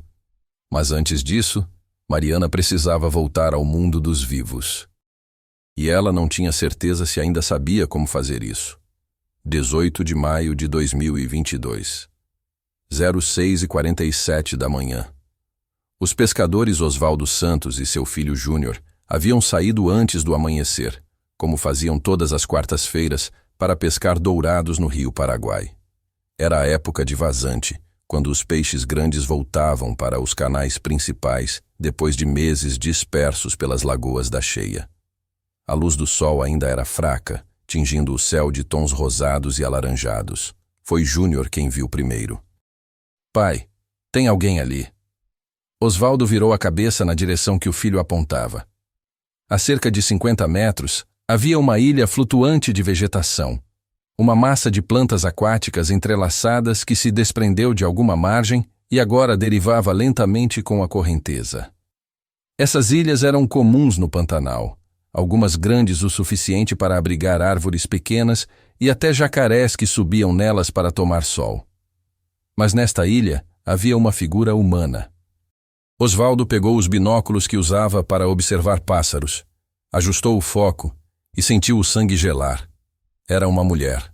Mas antes disso, Mariana precisava voltar ao mundo dos vivos. E ela não tinha certeza se ainda sabia como fazer isso. 18 de maio de 2022. 06h47 da manhã. Os pescadores Osvaldo Santos e seu filho Júnior haviam saído antes do amanhecer, como faziam todas as quartas-feiras, para pescar dourados no rio Paraguai. Era a época de vazante, quando os peixes grandes voltavam para os canais principais depois de meses dispersos pelas lagoas da cheia. A luz do sol ainda era fraca, tingindo o céu de tons rosados e alaranjados. Foi Júnior quem viu primeiro. Pai, tem alguém ali. Osvaldo virou a cabeça na direção que o filho apontava. A cerca de 50 metros, havia uma ilha flutuante de vegetação. Uma massa de plantas aquáticas entrelaçadas que se desprendeu de alguma margem e agora derivava lentamente com a correnteza. Essas ilhas eram comuns no Pantanal, algumas grandes o suficiente para abrigar árvores pequenas e até jacarés que subiam nelas para tomar sol. Mas nesta ilha havia uma figura humana. Osvaldo pegou os binóculos que usava para observar pássaros, ajustou o foco e sentiu o sangue gelar. Era uma mulher,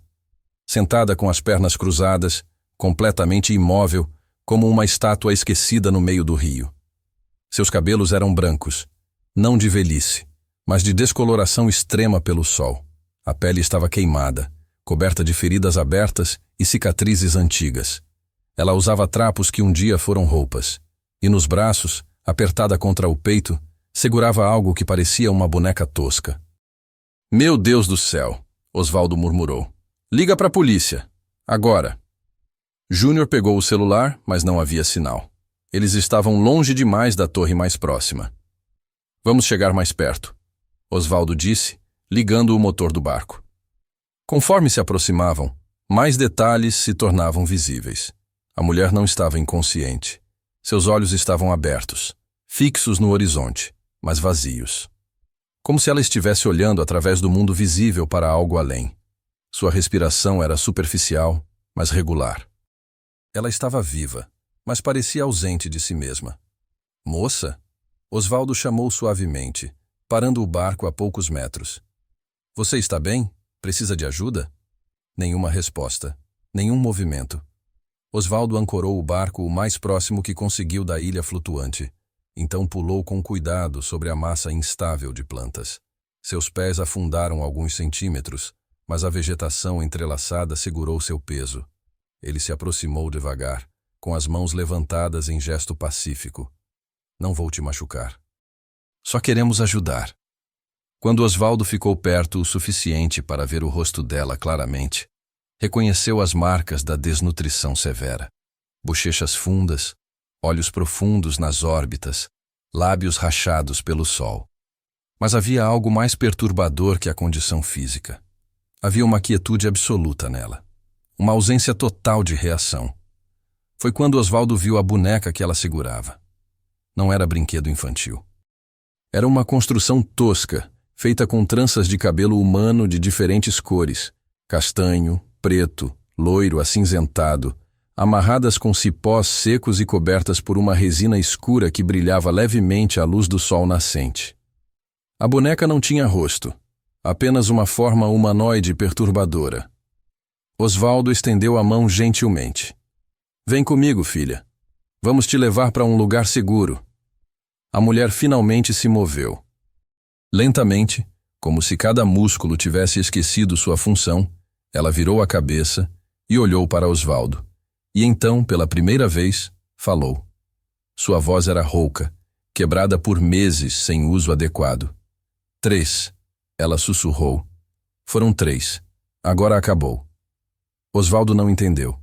sentada com as pernas cruzadas, completamente imóvel, como uma estátua esquecida no meio do rio. Seus cabelos eram brancos, não de velhice, mas de descoloração extrema pelo sol. A pele estava queimada, coberta de feridas abertas e cicatrizes antigas. Ela usava trapos que um dia foram roupas. E nos braços, apertada contra o peito, segurava algo que parecia uma boneca tosca. Meu Deus do céu, Osvaldo murmurou. Liga para a polícia. Agora. Júnior pegou o celular, mas não havia sinal. Eles estavam longe demais da torre mais próxima. Vamos chegar mais perto, Osvaldo disse, ligando o motor do barco. Conforme se aproximavam, mais detalhes se tornavam visíveis. A mulher não estava inconsciente. Seus olhos estavam abertos, fixos no horizonte, mas vazios. Como se ela estivesse olhando através do mundo visível para algo além. Sua respiração era superficial, mas regular. Ela estava viva, mas parecia ausente de si mesma. Moça? Osvaldo chamou suavemente, parando o barco a poucos metros. Você está bem? Precisa de ajuda? Nenhuma resposta, nenhum movimento. Osvaldo ancorou o barco o mais próximo que conseguiu da ilha flutuante. Então pulou com cuidado sobre a massa instável de plantas. Seus pés afundaram alguns centímetros, mas a vegetação entrelaçada segurou seu peso. Ele se aproximou devagar, com as mãos levantadas em gesto pacífico. Não vou te machucar. Só queremos ajudar. Quando Osvaldo ficou perto o suficiente para ver o rosto dela claramente, reconheceu as marcas da desnutrição severa. Bochechas fundas, olhos profundos nas órbitas, lábios rachados pelo sol. Mas havia algo mais perturbador que a condição física. Havia uma quietude absoluta nela. Uma ausência total de reação. Foi quando Osvaldo viu a boneca que ela segurava. Não era brinquedo infantil. Era uma construção tosca, feita com tranças de cabelo humano de diferentes cores, castanho, preto, loiro, acinzentado, amarradas com cipós secos e cobertas por uma resina escura que brilhava levemente à luz do sol nascente. A boneca não tinha rosto, apenas uma forma humanoide perturbadora. Osvaldo estendeu a mão gentilmente. Vem comigo, filha. Vamos te levar para um lugar seguro. A mulher finalmente se moveu. Lentamente, como se cada músculo tivesse esquecido sua função, ela virou a cabeça e olhou para Osvaldo. E então, pela primeira vez, falou. Sua voz era rouca, quebrada por meses sem uso adequado. 3. Ela sussurrou. Foram 3. Agora acabou. Osvaldo não entendeu,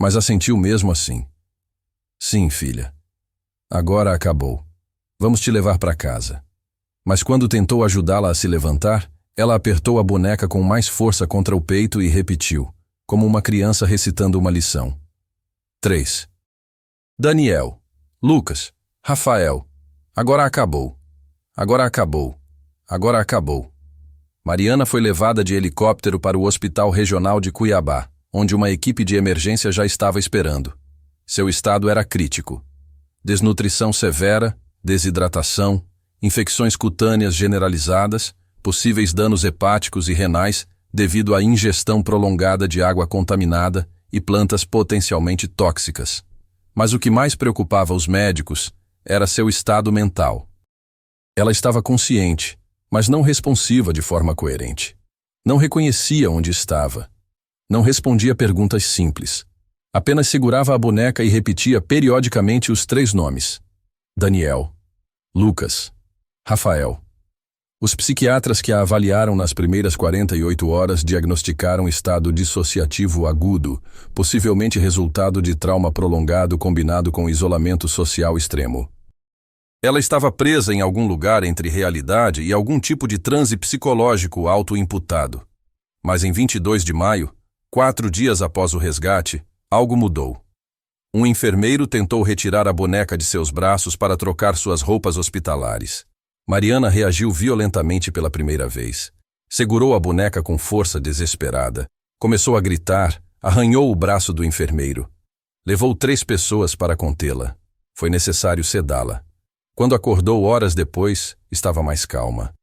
mas assentiu mesmo assim. Sim, filha. Agora acabou. Vamos te levar para casa. Mas quando tentou ajudá-la a se levantar, ela apertou a boneca com mais força contra o peito e repetiu, como uma criança recitando uma lição. 3. Daniel, Lucas, Rafael, agora acabou. Agora acabou. Agora acabou. Mariana foi levada de helicóptero para o Hospital Regional de Cuiabá, onde uma equipe de emergência já estava esperando. Seu estado era crítico. Desnutrição severa, desidratação, infecções cutâneas generalizadas, possíveis danos hepáticos e renais devido à ingestão prolongada de água contaminada e plantas potencialmente tóxicas. Mas o que mais preocupava os médicos era seu estado mental. Ela estava consciente, mas não responsiva de forma coerente. Não reconhecia onde estava. Não respondia perguntas simples. Apenas segurava a boneca e repetia periodicamente os 3 nomes: Daniel, Lucas, Rafael. Os psiquiatras que a avaliaram nas primeiras 48 horas diagnosticaram estado dissociativo agudo, possivelmente resultado de trauma prolongado combinado com isolamento social extremo. Ela estava presa em algum lugar entre realidade e algum tipo de transe psicológico auto-imputado. Mas em 22 de maio, 4 dias após o resgate, algo mudou. Um enfermeiro tentou retirar a boneca de seus braços para trocar suas roupas hospitalares. Mariana reagiu violentamente pela primeira vez. Segurou a boneca com força desesperada. Começou a gritar, arranhou o braço do enfermeiro. Levou 3 pessoas para contê-la. Foi necessário sedá-la. Quando acordou horas depois, estava mais calma.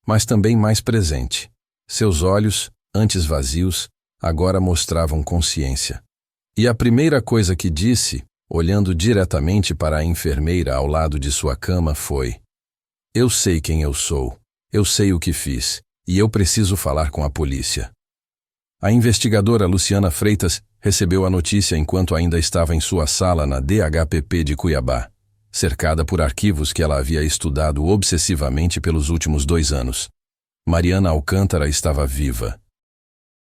Mas também mais presente. Seus olhos, antes vazios, agora mostravam consciência. E a primeira coisa que disse, olhando diretamente para a enfermeira ao lado de sua cama, foi: "Eu sei quem eu sou, eu sei o que fiz, e eu preciso falar com a polícia." A investigadora Luciana Freitas recebeu a notícia enquanto ainda estava em sua sala na DHPP de Cuiabá, cercada por arquivos que ela havia estudado obsessivamente pelos últimos 2 anos. Mariana Alcântara estava viva.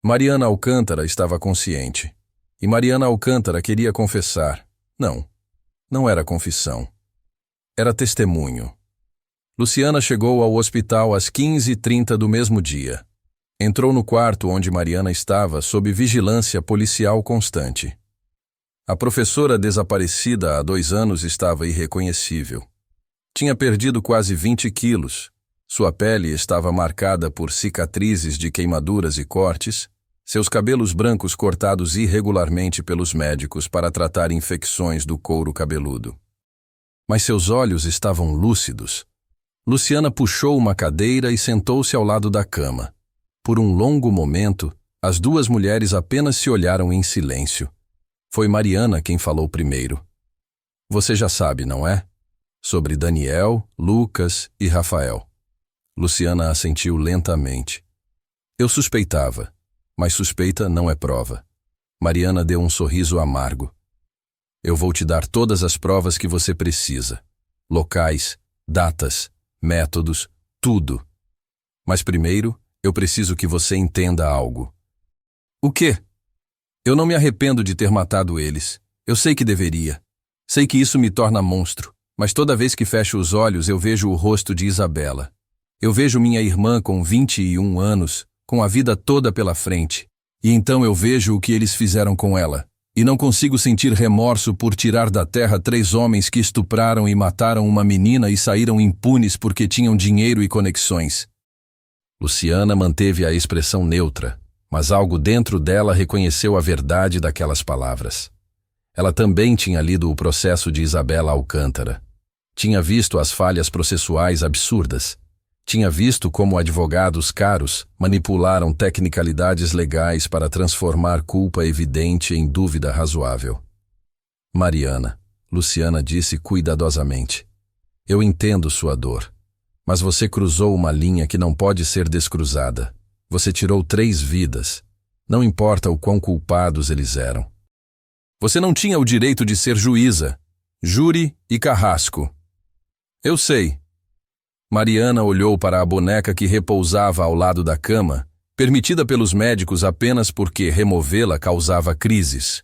Mariana Alcântara estava consciente. E Mariana Alcântara queria confessar. Não era confissão. Era testemunho. Luciana chegou ao hospital às 15h30 do mesmo dia. Entrou no quarto onde Mariana estava sob vigilância policial constante. A professora desaparecida há 2 anos estava irreconhecível. Tinha perdido quase 20 quilos. Sua pele estava marcada por cicatrizes de queimaduras e cortes, seus cabelos brancos cortados irregularmente pelos médicos para tratar infecções do couro cabeludo. Mas seus olhos estavam lúcidos. Luciana puxou uma cadeira e sentou-se ao lado da cama. Por um longo momento, as 2 mulheres apenas se olharam em silêncio. Foi Mariana quem falou primeiro. "Você já sabe, não é? Sobre Daniel, Lucas e Rafael." Luciana assentiu lentamente. "Eu suspeitava, mas suspeita não é prova." Mariana deu um sorriso amargo. "Eu vou te dar todas as provas que você precisa. Locais, datas, métodos, tudo. Mas primeiro, eu preciso que você entenda algo." "O quê?" "Eu não me arrependo de ter matado eles. Eu sei que deveria. Sei que isso me torna monstro, mas toda vez que fecho os olhos eu vejo o rosto de Isabela. Eu vejo minha irmã com 21 anos, com a vida toda pela frente, e então eu vejo o que eles fizeram com ela, e não consigo sentir remorso por tirar da terra 3 homens que estupraram e mataram uma menina e saíram impunes porque tinham dinheiro e conexões." Luciana manteve a expressão neutra, mas algo dentro dela reconheceu a verdade daquelas palavras. Ela também tinha lido o processo de Isabela Alcântara. Tinha visto as falhas processuais absurdas. Tinha visto como advogados caros manipularam tecnicalidades legais para transformar culpa evidente em dúvida razoável. "Mariana", Luciana disse cuidadosamente, "eu entendo sua dor, mas você cruzou uma linha que não pode ser descruzada. Você tirou 3 vidas. Não importa o quão culpados eles eram. Você não tinha o direito de ser juíza, júri e carrasco." "Eu sei." Mariana olhou para a boneca que repousava ao lado da cama, permitida pelos médicos apenas porque removê-la causava crises.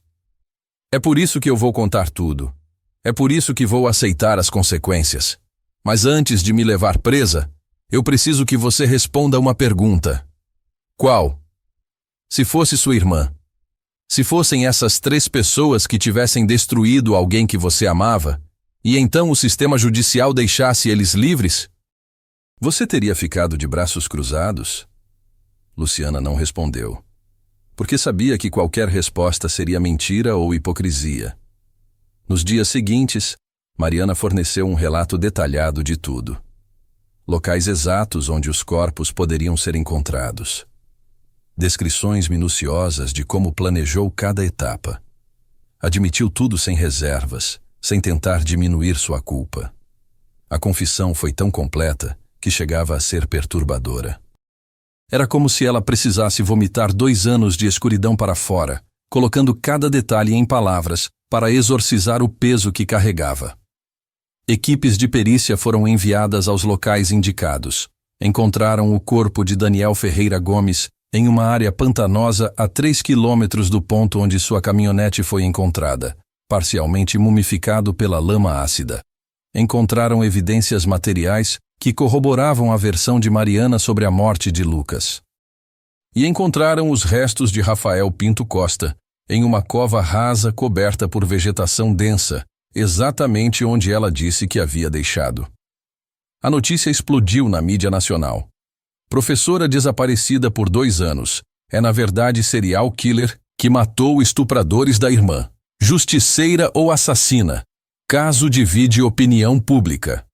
"É por isso que eu vou contar tudo. É por isso que vou aceitar as consequências. Mas antes de me levar presa, eu preciso que você responda uma pergunta." "Qual?" "Se fosse sua irmã, se fossem essas 3 pessoas que tivessem destruído alguém que você amava, e então o sistema judicial deixasse eles livres, Você teria ficado de braços cruzados? Luciana não respondeu, porque sabia que qualquer resposta seria mentira ou hipocrisia. Nos dias seguintes, Mariana forneceu um relato detalhado de tudo. Locais exatos onde os corpos poderiam ser encontrados. Descrições minuciosas de como planejou cada etapa. Admitiu tudo sem reservas, sem tentar diminuir sua culpa. A confissão foi tão completa que chegava a ser perturbadora. Era como se ela precisasse vomitar 2 anos de escuridão para fora, colocando cada detalhe em palavras para exorcizar o peso que carregava. Equipes de perícia foram enviadas aos locais indicados. Encontraram o corpo de Daniel Ferreira Gomes em uma área pantanosa a 3 quilômetros do ponto onde sua caminhonete foi encontrada, parcialmente mumificado pela lama ácida. Encontraram evidências materiais que corroboravam a versão de Mariana sobre a morte de Lucas. E encontraram os restos de Rafael Pinto Costa em uma cova rasa coberta por vegetação densa, exatamente onde ela disse que havia deixado. A notícia explodiu na mídia nacional. Professora desaparecida por 2 anos é na verdade serial killer que matou estupradores da irmã. Justiceira ou assassina? Caso divide opinião pública.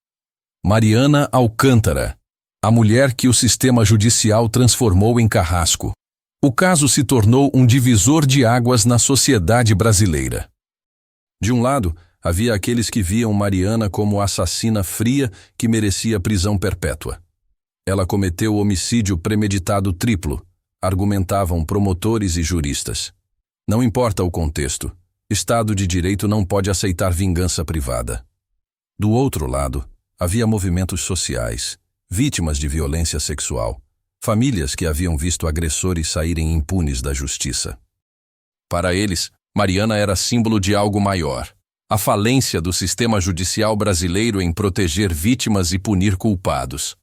Mariana Alcântara, a mulher que o sistema judicial transformou em carrasco. O caso se tornou um divisor de águas na sociedade brasileira. De um lado, havia aqueles que viam Mariana como assassina fria que merecia prisão perpétua. Ela cometeu homicídio premeditado triplo, argumentavam promotores e juristas. Não importa o contexto, Estado de Direito não pode aceitar vingança privada. Do outro lado, havia movimentos sociais, vítimas de violência sexual, famílias que haviam visto agressores saírem impunes da justiça. Para eles, Mariana era símbolo de algo maior, a falência do sistema judicial brasileiro em proteger vítimas e punir culpados.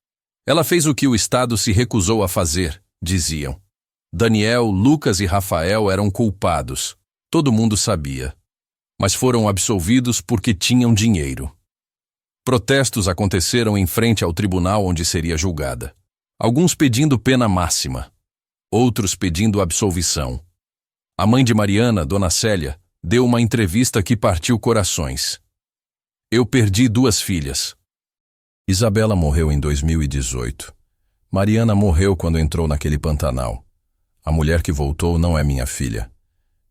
Ela fez o que o Estado se recusou a fazer, diziam. Daniel, Lucas e Rafael eram culpados. Todo mundo sabia. Mas foram absolvidos porque tinham dinheiro. Protestos aconteceram em frente ao tribunal onde seria julgada. Alguns pedindo pena máxima. Outros pedindo absolvição. A mãe de Mariana, Dona Célia, deu uma entrevista que partiu corações. Eu perdi 2 filhas. Isabela morreu em 2018. Mariana morreu quando entrou naquele Pantanal. A mulher que voltou não é minha filha.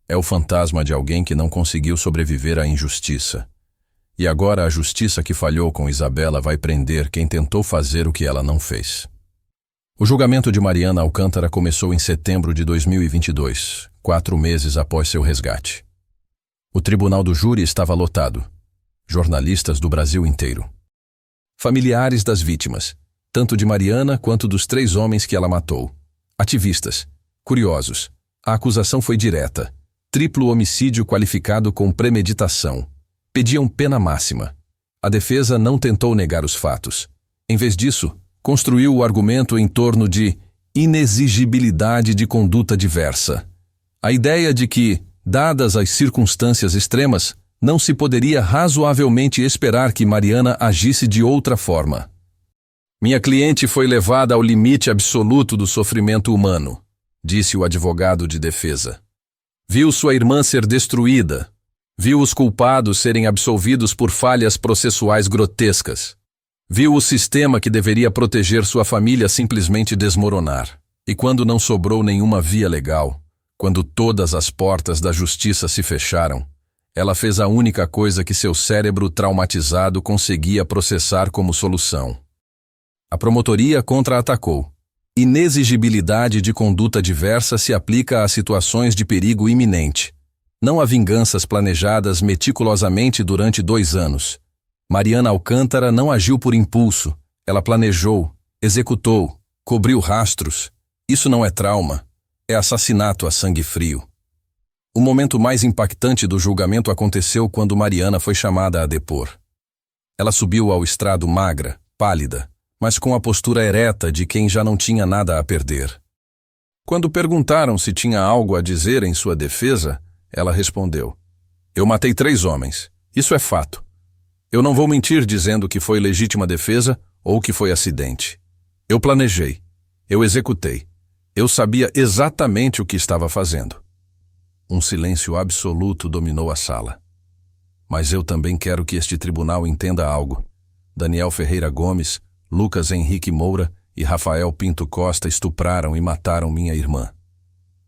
É o fantasma de alguém que não conseguiu sobreviver à injustiça. E agora a justiça que falhou com Isabela vai prender quem tentou fazer o que ela não fez. O julgamento de Mariana Alcântara começou em setembro de 2022, 4 meses após seu resgate. O tribunal do júri estava lotado. Jornalistas do Brasil inteiro. Familiares das vítimas, tanto de Mariana quanto dos 3 homens que ela matou. Ativistas, curiosos. A acusação foi direta. Triplo homicídio qualificado com premeditação. Pediam pena máxima. A defesa não tentou negar os fatos. Em vez disso, construiu o argumento em torno de inexigibilidade de conduta diversa. A ideia de que, dadas as circunstâncias extremas, não se poderia razoavelmente esperar que Mariana agisse de outra forma. Minha cliente foi levada ao limite absoluto do sofrimento humano, disse o advogado de defesa. Viu sua irmã ser destruída. Viu os culpados serem absolvidos por falhas processuais grotescas. Viu o sistema que deveria proteger sua família simplesmente desmoronar. E quando não sobrou nenhuma via legal, quando todas as portas da justiça se fecharam, ela fez a única coisa que seu cérebro traumatizado conseguia processar como solução. A promotoria contra-atacou. Inexigibilidade de conduta diversa se aplica a situações de perigo iminente, não a vinganças planejadas meticulosamente durante 2 anos. Mariana Alcântara não agiu por impulso. Ela planejou, executou, cobriu rastros. Isso não é trauma, é assassinato a sangue frio. O momento mais impactante do julgamento aconteceu quando Mariana foi chamada a depor. Ela subiu ao estrado magra, pálida, mas com a postura ereta de quem já não tinha nada a perder. Quando perguntaram se tinha algo a dizer em sua defesa, ela respondeu: Eu matei 3 homens. Isso é fato. Eu não vou mentir dizendo que foi legítima defesa ou que foi acidente. Eu planejei. Eu executei. Eu sabia exatamente o que estava fazendo. Um silêncio absoluto dominou a sala. Mas eu também quero que este tribunal entenda algo. Daniel Ferreira Gomes, Lucas Henrique Moura e Rafael Pinto Costa estupraram e mataram minha irmã.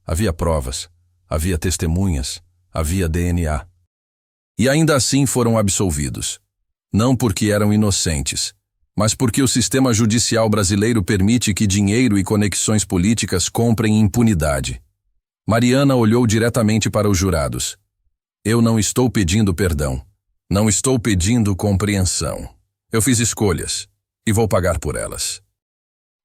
Havia provas, havia testemunhas, havia DNA. E ainda assim foram absolvidos. Não porque eram inocentes, mas porque o sistema judicial brasileiro permite que dinheiro e conexões políticas comprem impunidade. Mariana olhou diretamente para os jurados. Eu não estou pedindo perdão. Não estou pedindo compreensão. Eu fiz escolhas e vou pagar por elas.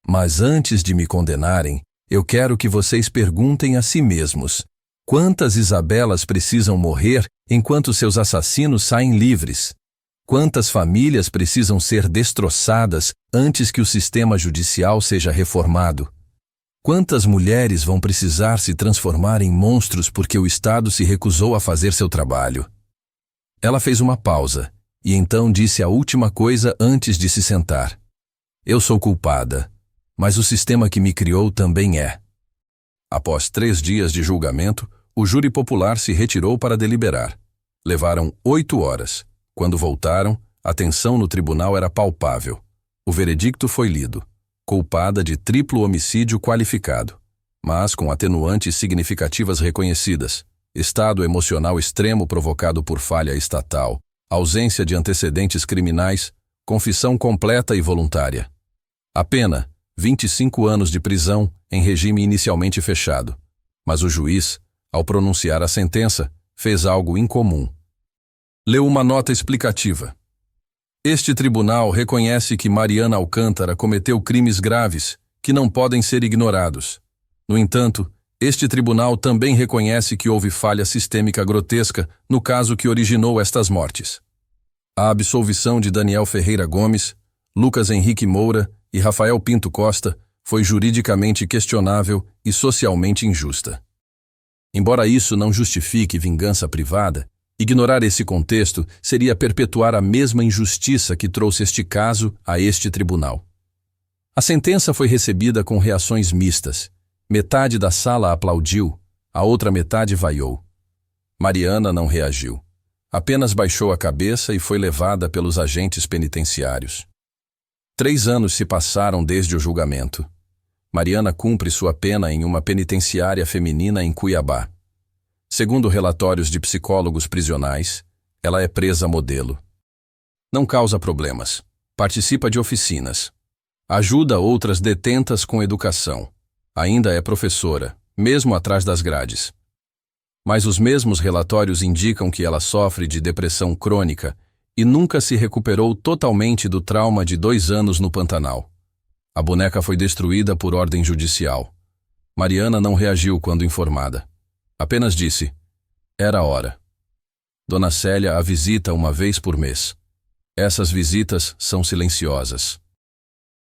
Mas antes de me condenarem, eu quero que vocês perguntem a si mesmos: quantas Isabelas precisam morrer enquanto seus assassinos saem livres? Quantas famílias precisam ser destroçadas antes que o sistema judicial seja reformado? Quantas mulheres vão precisar se transformar em monstros porque o Estado se recusou a fazer seu trabalho? Ela fez uma pausa e então disse a última coisa antes de se sentar. Eu sou culpada, mas o sistema que me criou também é. Após 3 dias de julgamento, o júri popular se retirou para deliberar. Levaram 8 horas. Quando voltaram, a tensão no tribunal era palpável. O veredicto foi lido. Culpada de triplo homicídio qualificado, mas com atenuantes significativas reconhecidas: estado emocional extremo provocado por falha estatal, ausência de antecedentes criminais, confissão completa e voluntária. A pena, 25 anos de prisão em regime inicialmente fechado. Mas o juiz, ao pronunciar a sentença, fez algo incomum. Leu uma nota explicativa. Este tribunal reconhece que Mariana Alcântara cometeu crimes graves que não podem ser ignorados. No entanto, este tribunal também reconhece que houve falha sistêmica grotesca no caso que originou estas mortes. A absolvição de Daniel Ferreira Gomes, Lucas Henrique Moura e Rafael Pinto Costa foi juridicamente questionável e socialmente injusta. Embora isso não justifique vingança privada, ignorar esse contexto seria perpetuar a mesma injustiça que trouxe este caso a este tribunal. A sentença foi recebida com reações mistas. Metade da sala aplaudiu, a outra metade vaiou. Mariana não reagiu. Apenas baixou a cabeça e foi levada pelos agentes penitenciários. 3 anos se passaram desde o julgamento. Mariana cumpre sua pena em uma penitenciária feminina em Cuiabá. Segundo relatórios de psicólogos prisionais, ela é presa modelo. Não causa problemas. Participa de oficinas. Ajuda outras detentas com educação. Ainda é professora, mesmo atrás das grades. Mas os mesmos relatórios indicam que ela sofre de depressão crônica e nunca se recuperou totalmente do trauma de 2 anos no Pantanal. A boneca foi destruída por ordem judicial. Mariana não reagiu quando informada. Apenas disse: era hora. Dona Célia a visita uma vez por mês. Essas visitas são silenciosas.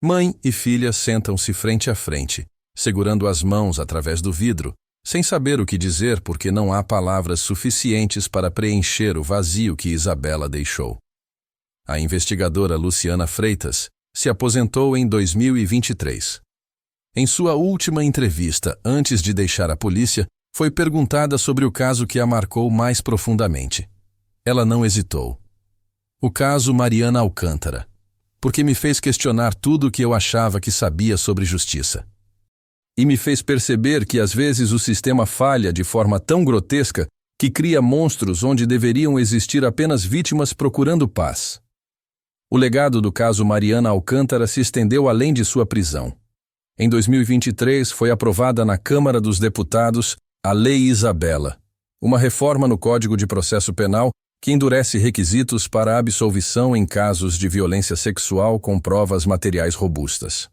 Mãe e filha sentam-se frente a frente, segurando as mãos através do vidro, sem saber o que dizer porque não há palavras suficientes para preencher o vazio que Isabela deixou. A investigadora Luciana Freitas se aposentou em 2023. Em sua última entrevista antes de deixar a polícia, foi perguntada sobre o caso que a marcou mais profundamente. Ela não hesitou. O caso Mariana Alcântara, porque me fez questionar tudo o que eu achava que sabia sobre justiça. E me fez perceber que às vezes o sistema falha de forma tão grotesca que cria monstros onde deveriam existir apenas vítimas procurando paz. O legado do caso Mariana Alcântara se estendeu além de sua prisão. Em 2023 foi aprovada na Câmara dos Deputados a Lei Isabela, uma reforma no Código de Processo Penal que endurece requisitos para a absolvição em casos de violência sexual com provas materiais robustas.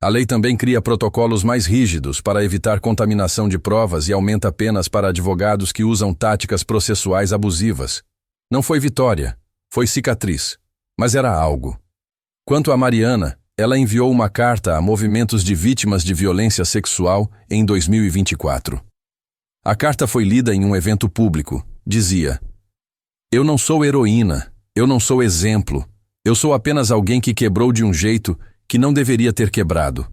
A lei também cria protocolos mais rígidos para evitar contaminação de provas e aumenta penas para advogados que usam táticas processuais abusivas. Não foi vitória, foi cicatriz, mas era algo. Quanto a Mariana, ela enviou uma carta a movimentos de vítimas de violência sexual em 2024. A carta foi lida em um evento público. Dizia: eu não sou heroína, eu não sou exemplo, eu sou apenas alguém que quebrou de um jeito que não deveria ter quebrado.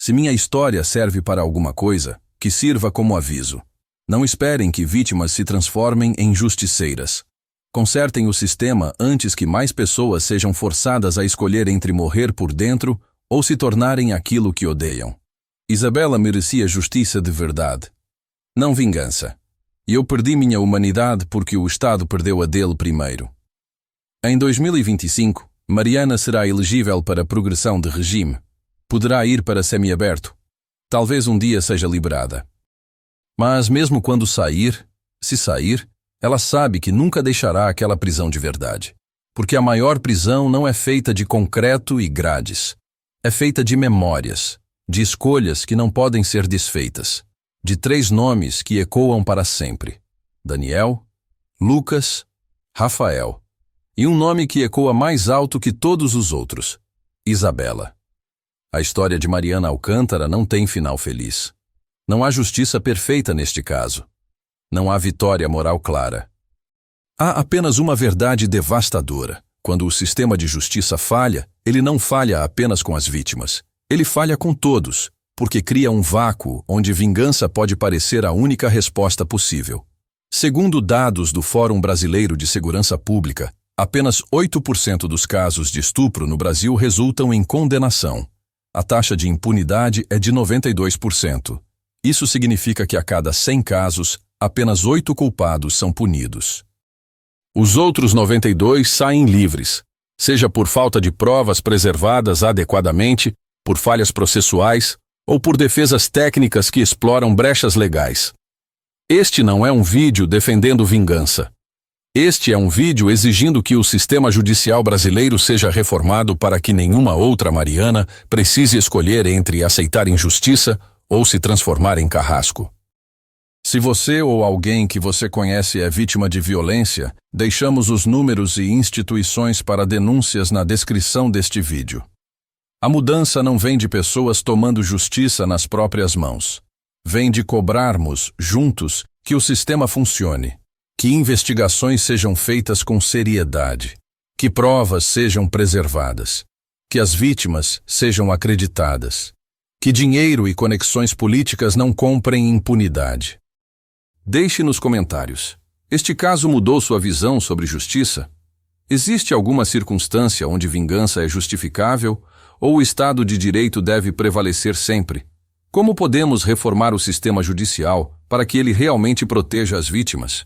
Se minha história serve para alguma coisa, que sirva como aviso. Não esperem que vítimas se transformem em justiceiras. Consertem o sistema antes que mais pessoas sejam forçadas a escolher entre morrer por dentro ou se tornarem aquilo que odeiam. Isabela merecia justiça de verdade, não vingança. E eu perdi minha humanidade porque o Estado perdeu a dele primeiro. Em 2025, Mariana será elegível para progressão de regime. Poderá ir para semiaberto. Talvez um dia seja liberada. Mas mesmo quando sair, se sair, ela sabe que nunca deixará aquela prisão de verdade. Porque a maior prisão não é feita de concreto e grades. É feita de memórias, de escolhas que não podem ser desfeitas, de 3 nomes que ecoam para sempre: Daniel, Lucas, Rafael. E um nome que ecoa mais alto que todos os outros: Isabela. A história de Mariana Alcântara não tem final feliz. Não há justiça perfeita neste caso. Não há vitória moral clara. Há apenas uma verdade devastadora. Quando o sistema de justiça falha, ele não falha apenas com as vítimas. Ele falha com todos, porque cria um vácuo onde vingança pode parecer a única resposta possível. Segundo dados do Fórum Brasileiro de Segurança Pública, apenas 8% dos casos de estupro no Brasil resultam em condenação. A taxa de impunidade é de 92%. Isso significa que a cada 100 casos, apenas 8 culpados são punidos. Os outros 92 saem livres, seja por falta de provas preservadas adequadamente, por falhas processuais ou por defesas técnicas que exploram brechas legais. Este não é um vídeo defendendo vingança. Este é um vídeo exigindo que o sistema judicial brasileiro seja reformado para que nenhuma outra Mariana precise escolher entre aceitar injustiça ou se transformar em carrasco. Se você ou alguém que você conhece é vítima de violência, deixamos os números e instituições para denúncias na descrição deste vídeo. A mudança não vem de pessoas tomando justiça nas próprias mãos. Vem de cobrarmos, juntos, que o sistema funcione. Que investigações sejam feitas com seriedade, que provas sejam preservadas, que as vítimas sejam acreditadas, que dinheiro e conexões políticas não comprem impunidade. Deixe nos comentários: este caso mudou sua visão sobre justiça? Existe alguma circunstância onde vingança é justificável ou o Estado de Direito deve prevalecer sempre? Como podemos reformar o sistema judicial para que ele realmente proteja as vítimas?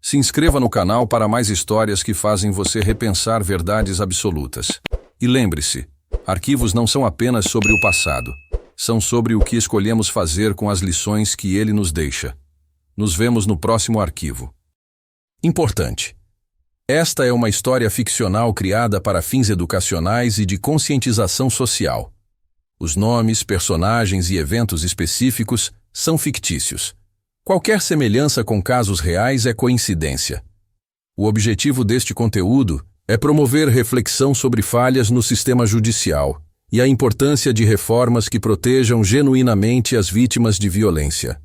Se inscreva no canal para mais histórias que fazem você repensar verdades absolutas. E lembre-se, arquivos não são apenas sobre o passado, são sobre o que escolhemos fazer com as lições que ele nos deixa. Nos vemos no próximo arquivo. Importante. Esta é uma história ficcional criada para fins educacionais e de conscientização social. Os nomes, personagens e eventos específicos são fictícios. Qualquer semelhança com casos reais é coincidência. O objetivo deste conteúdo é promover reflexão sobre falhas no sistema judicial e a importância de reformas que protejam genuinamente as vítimas de violência.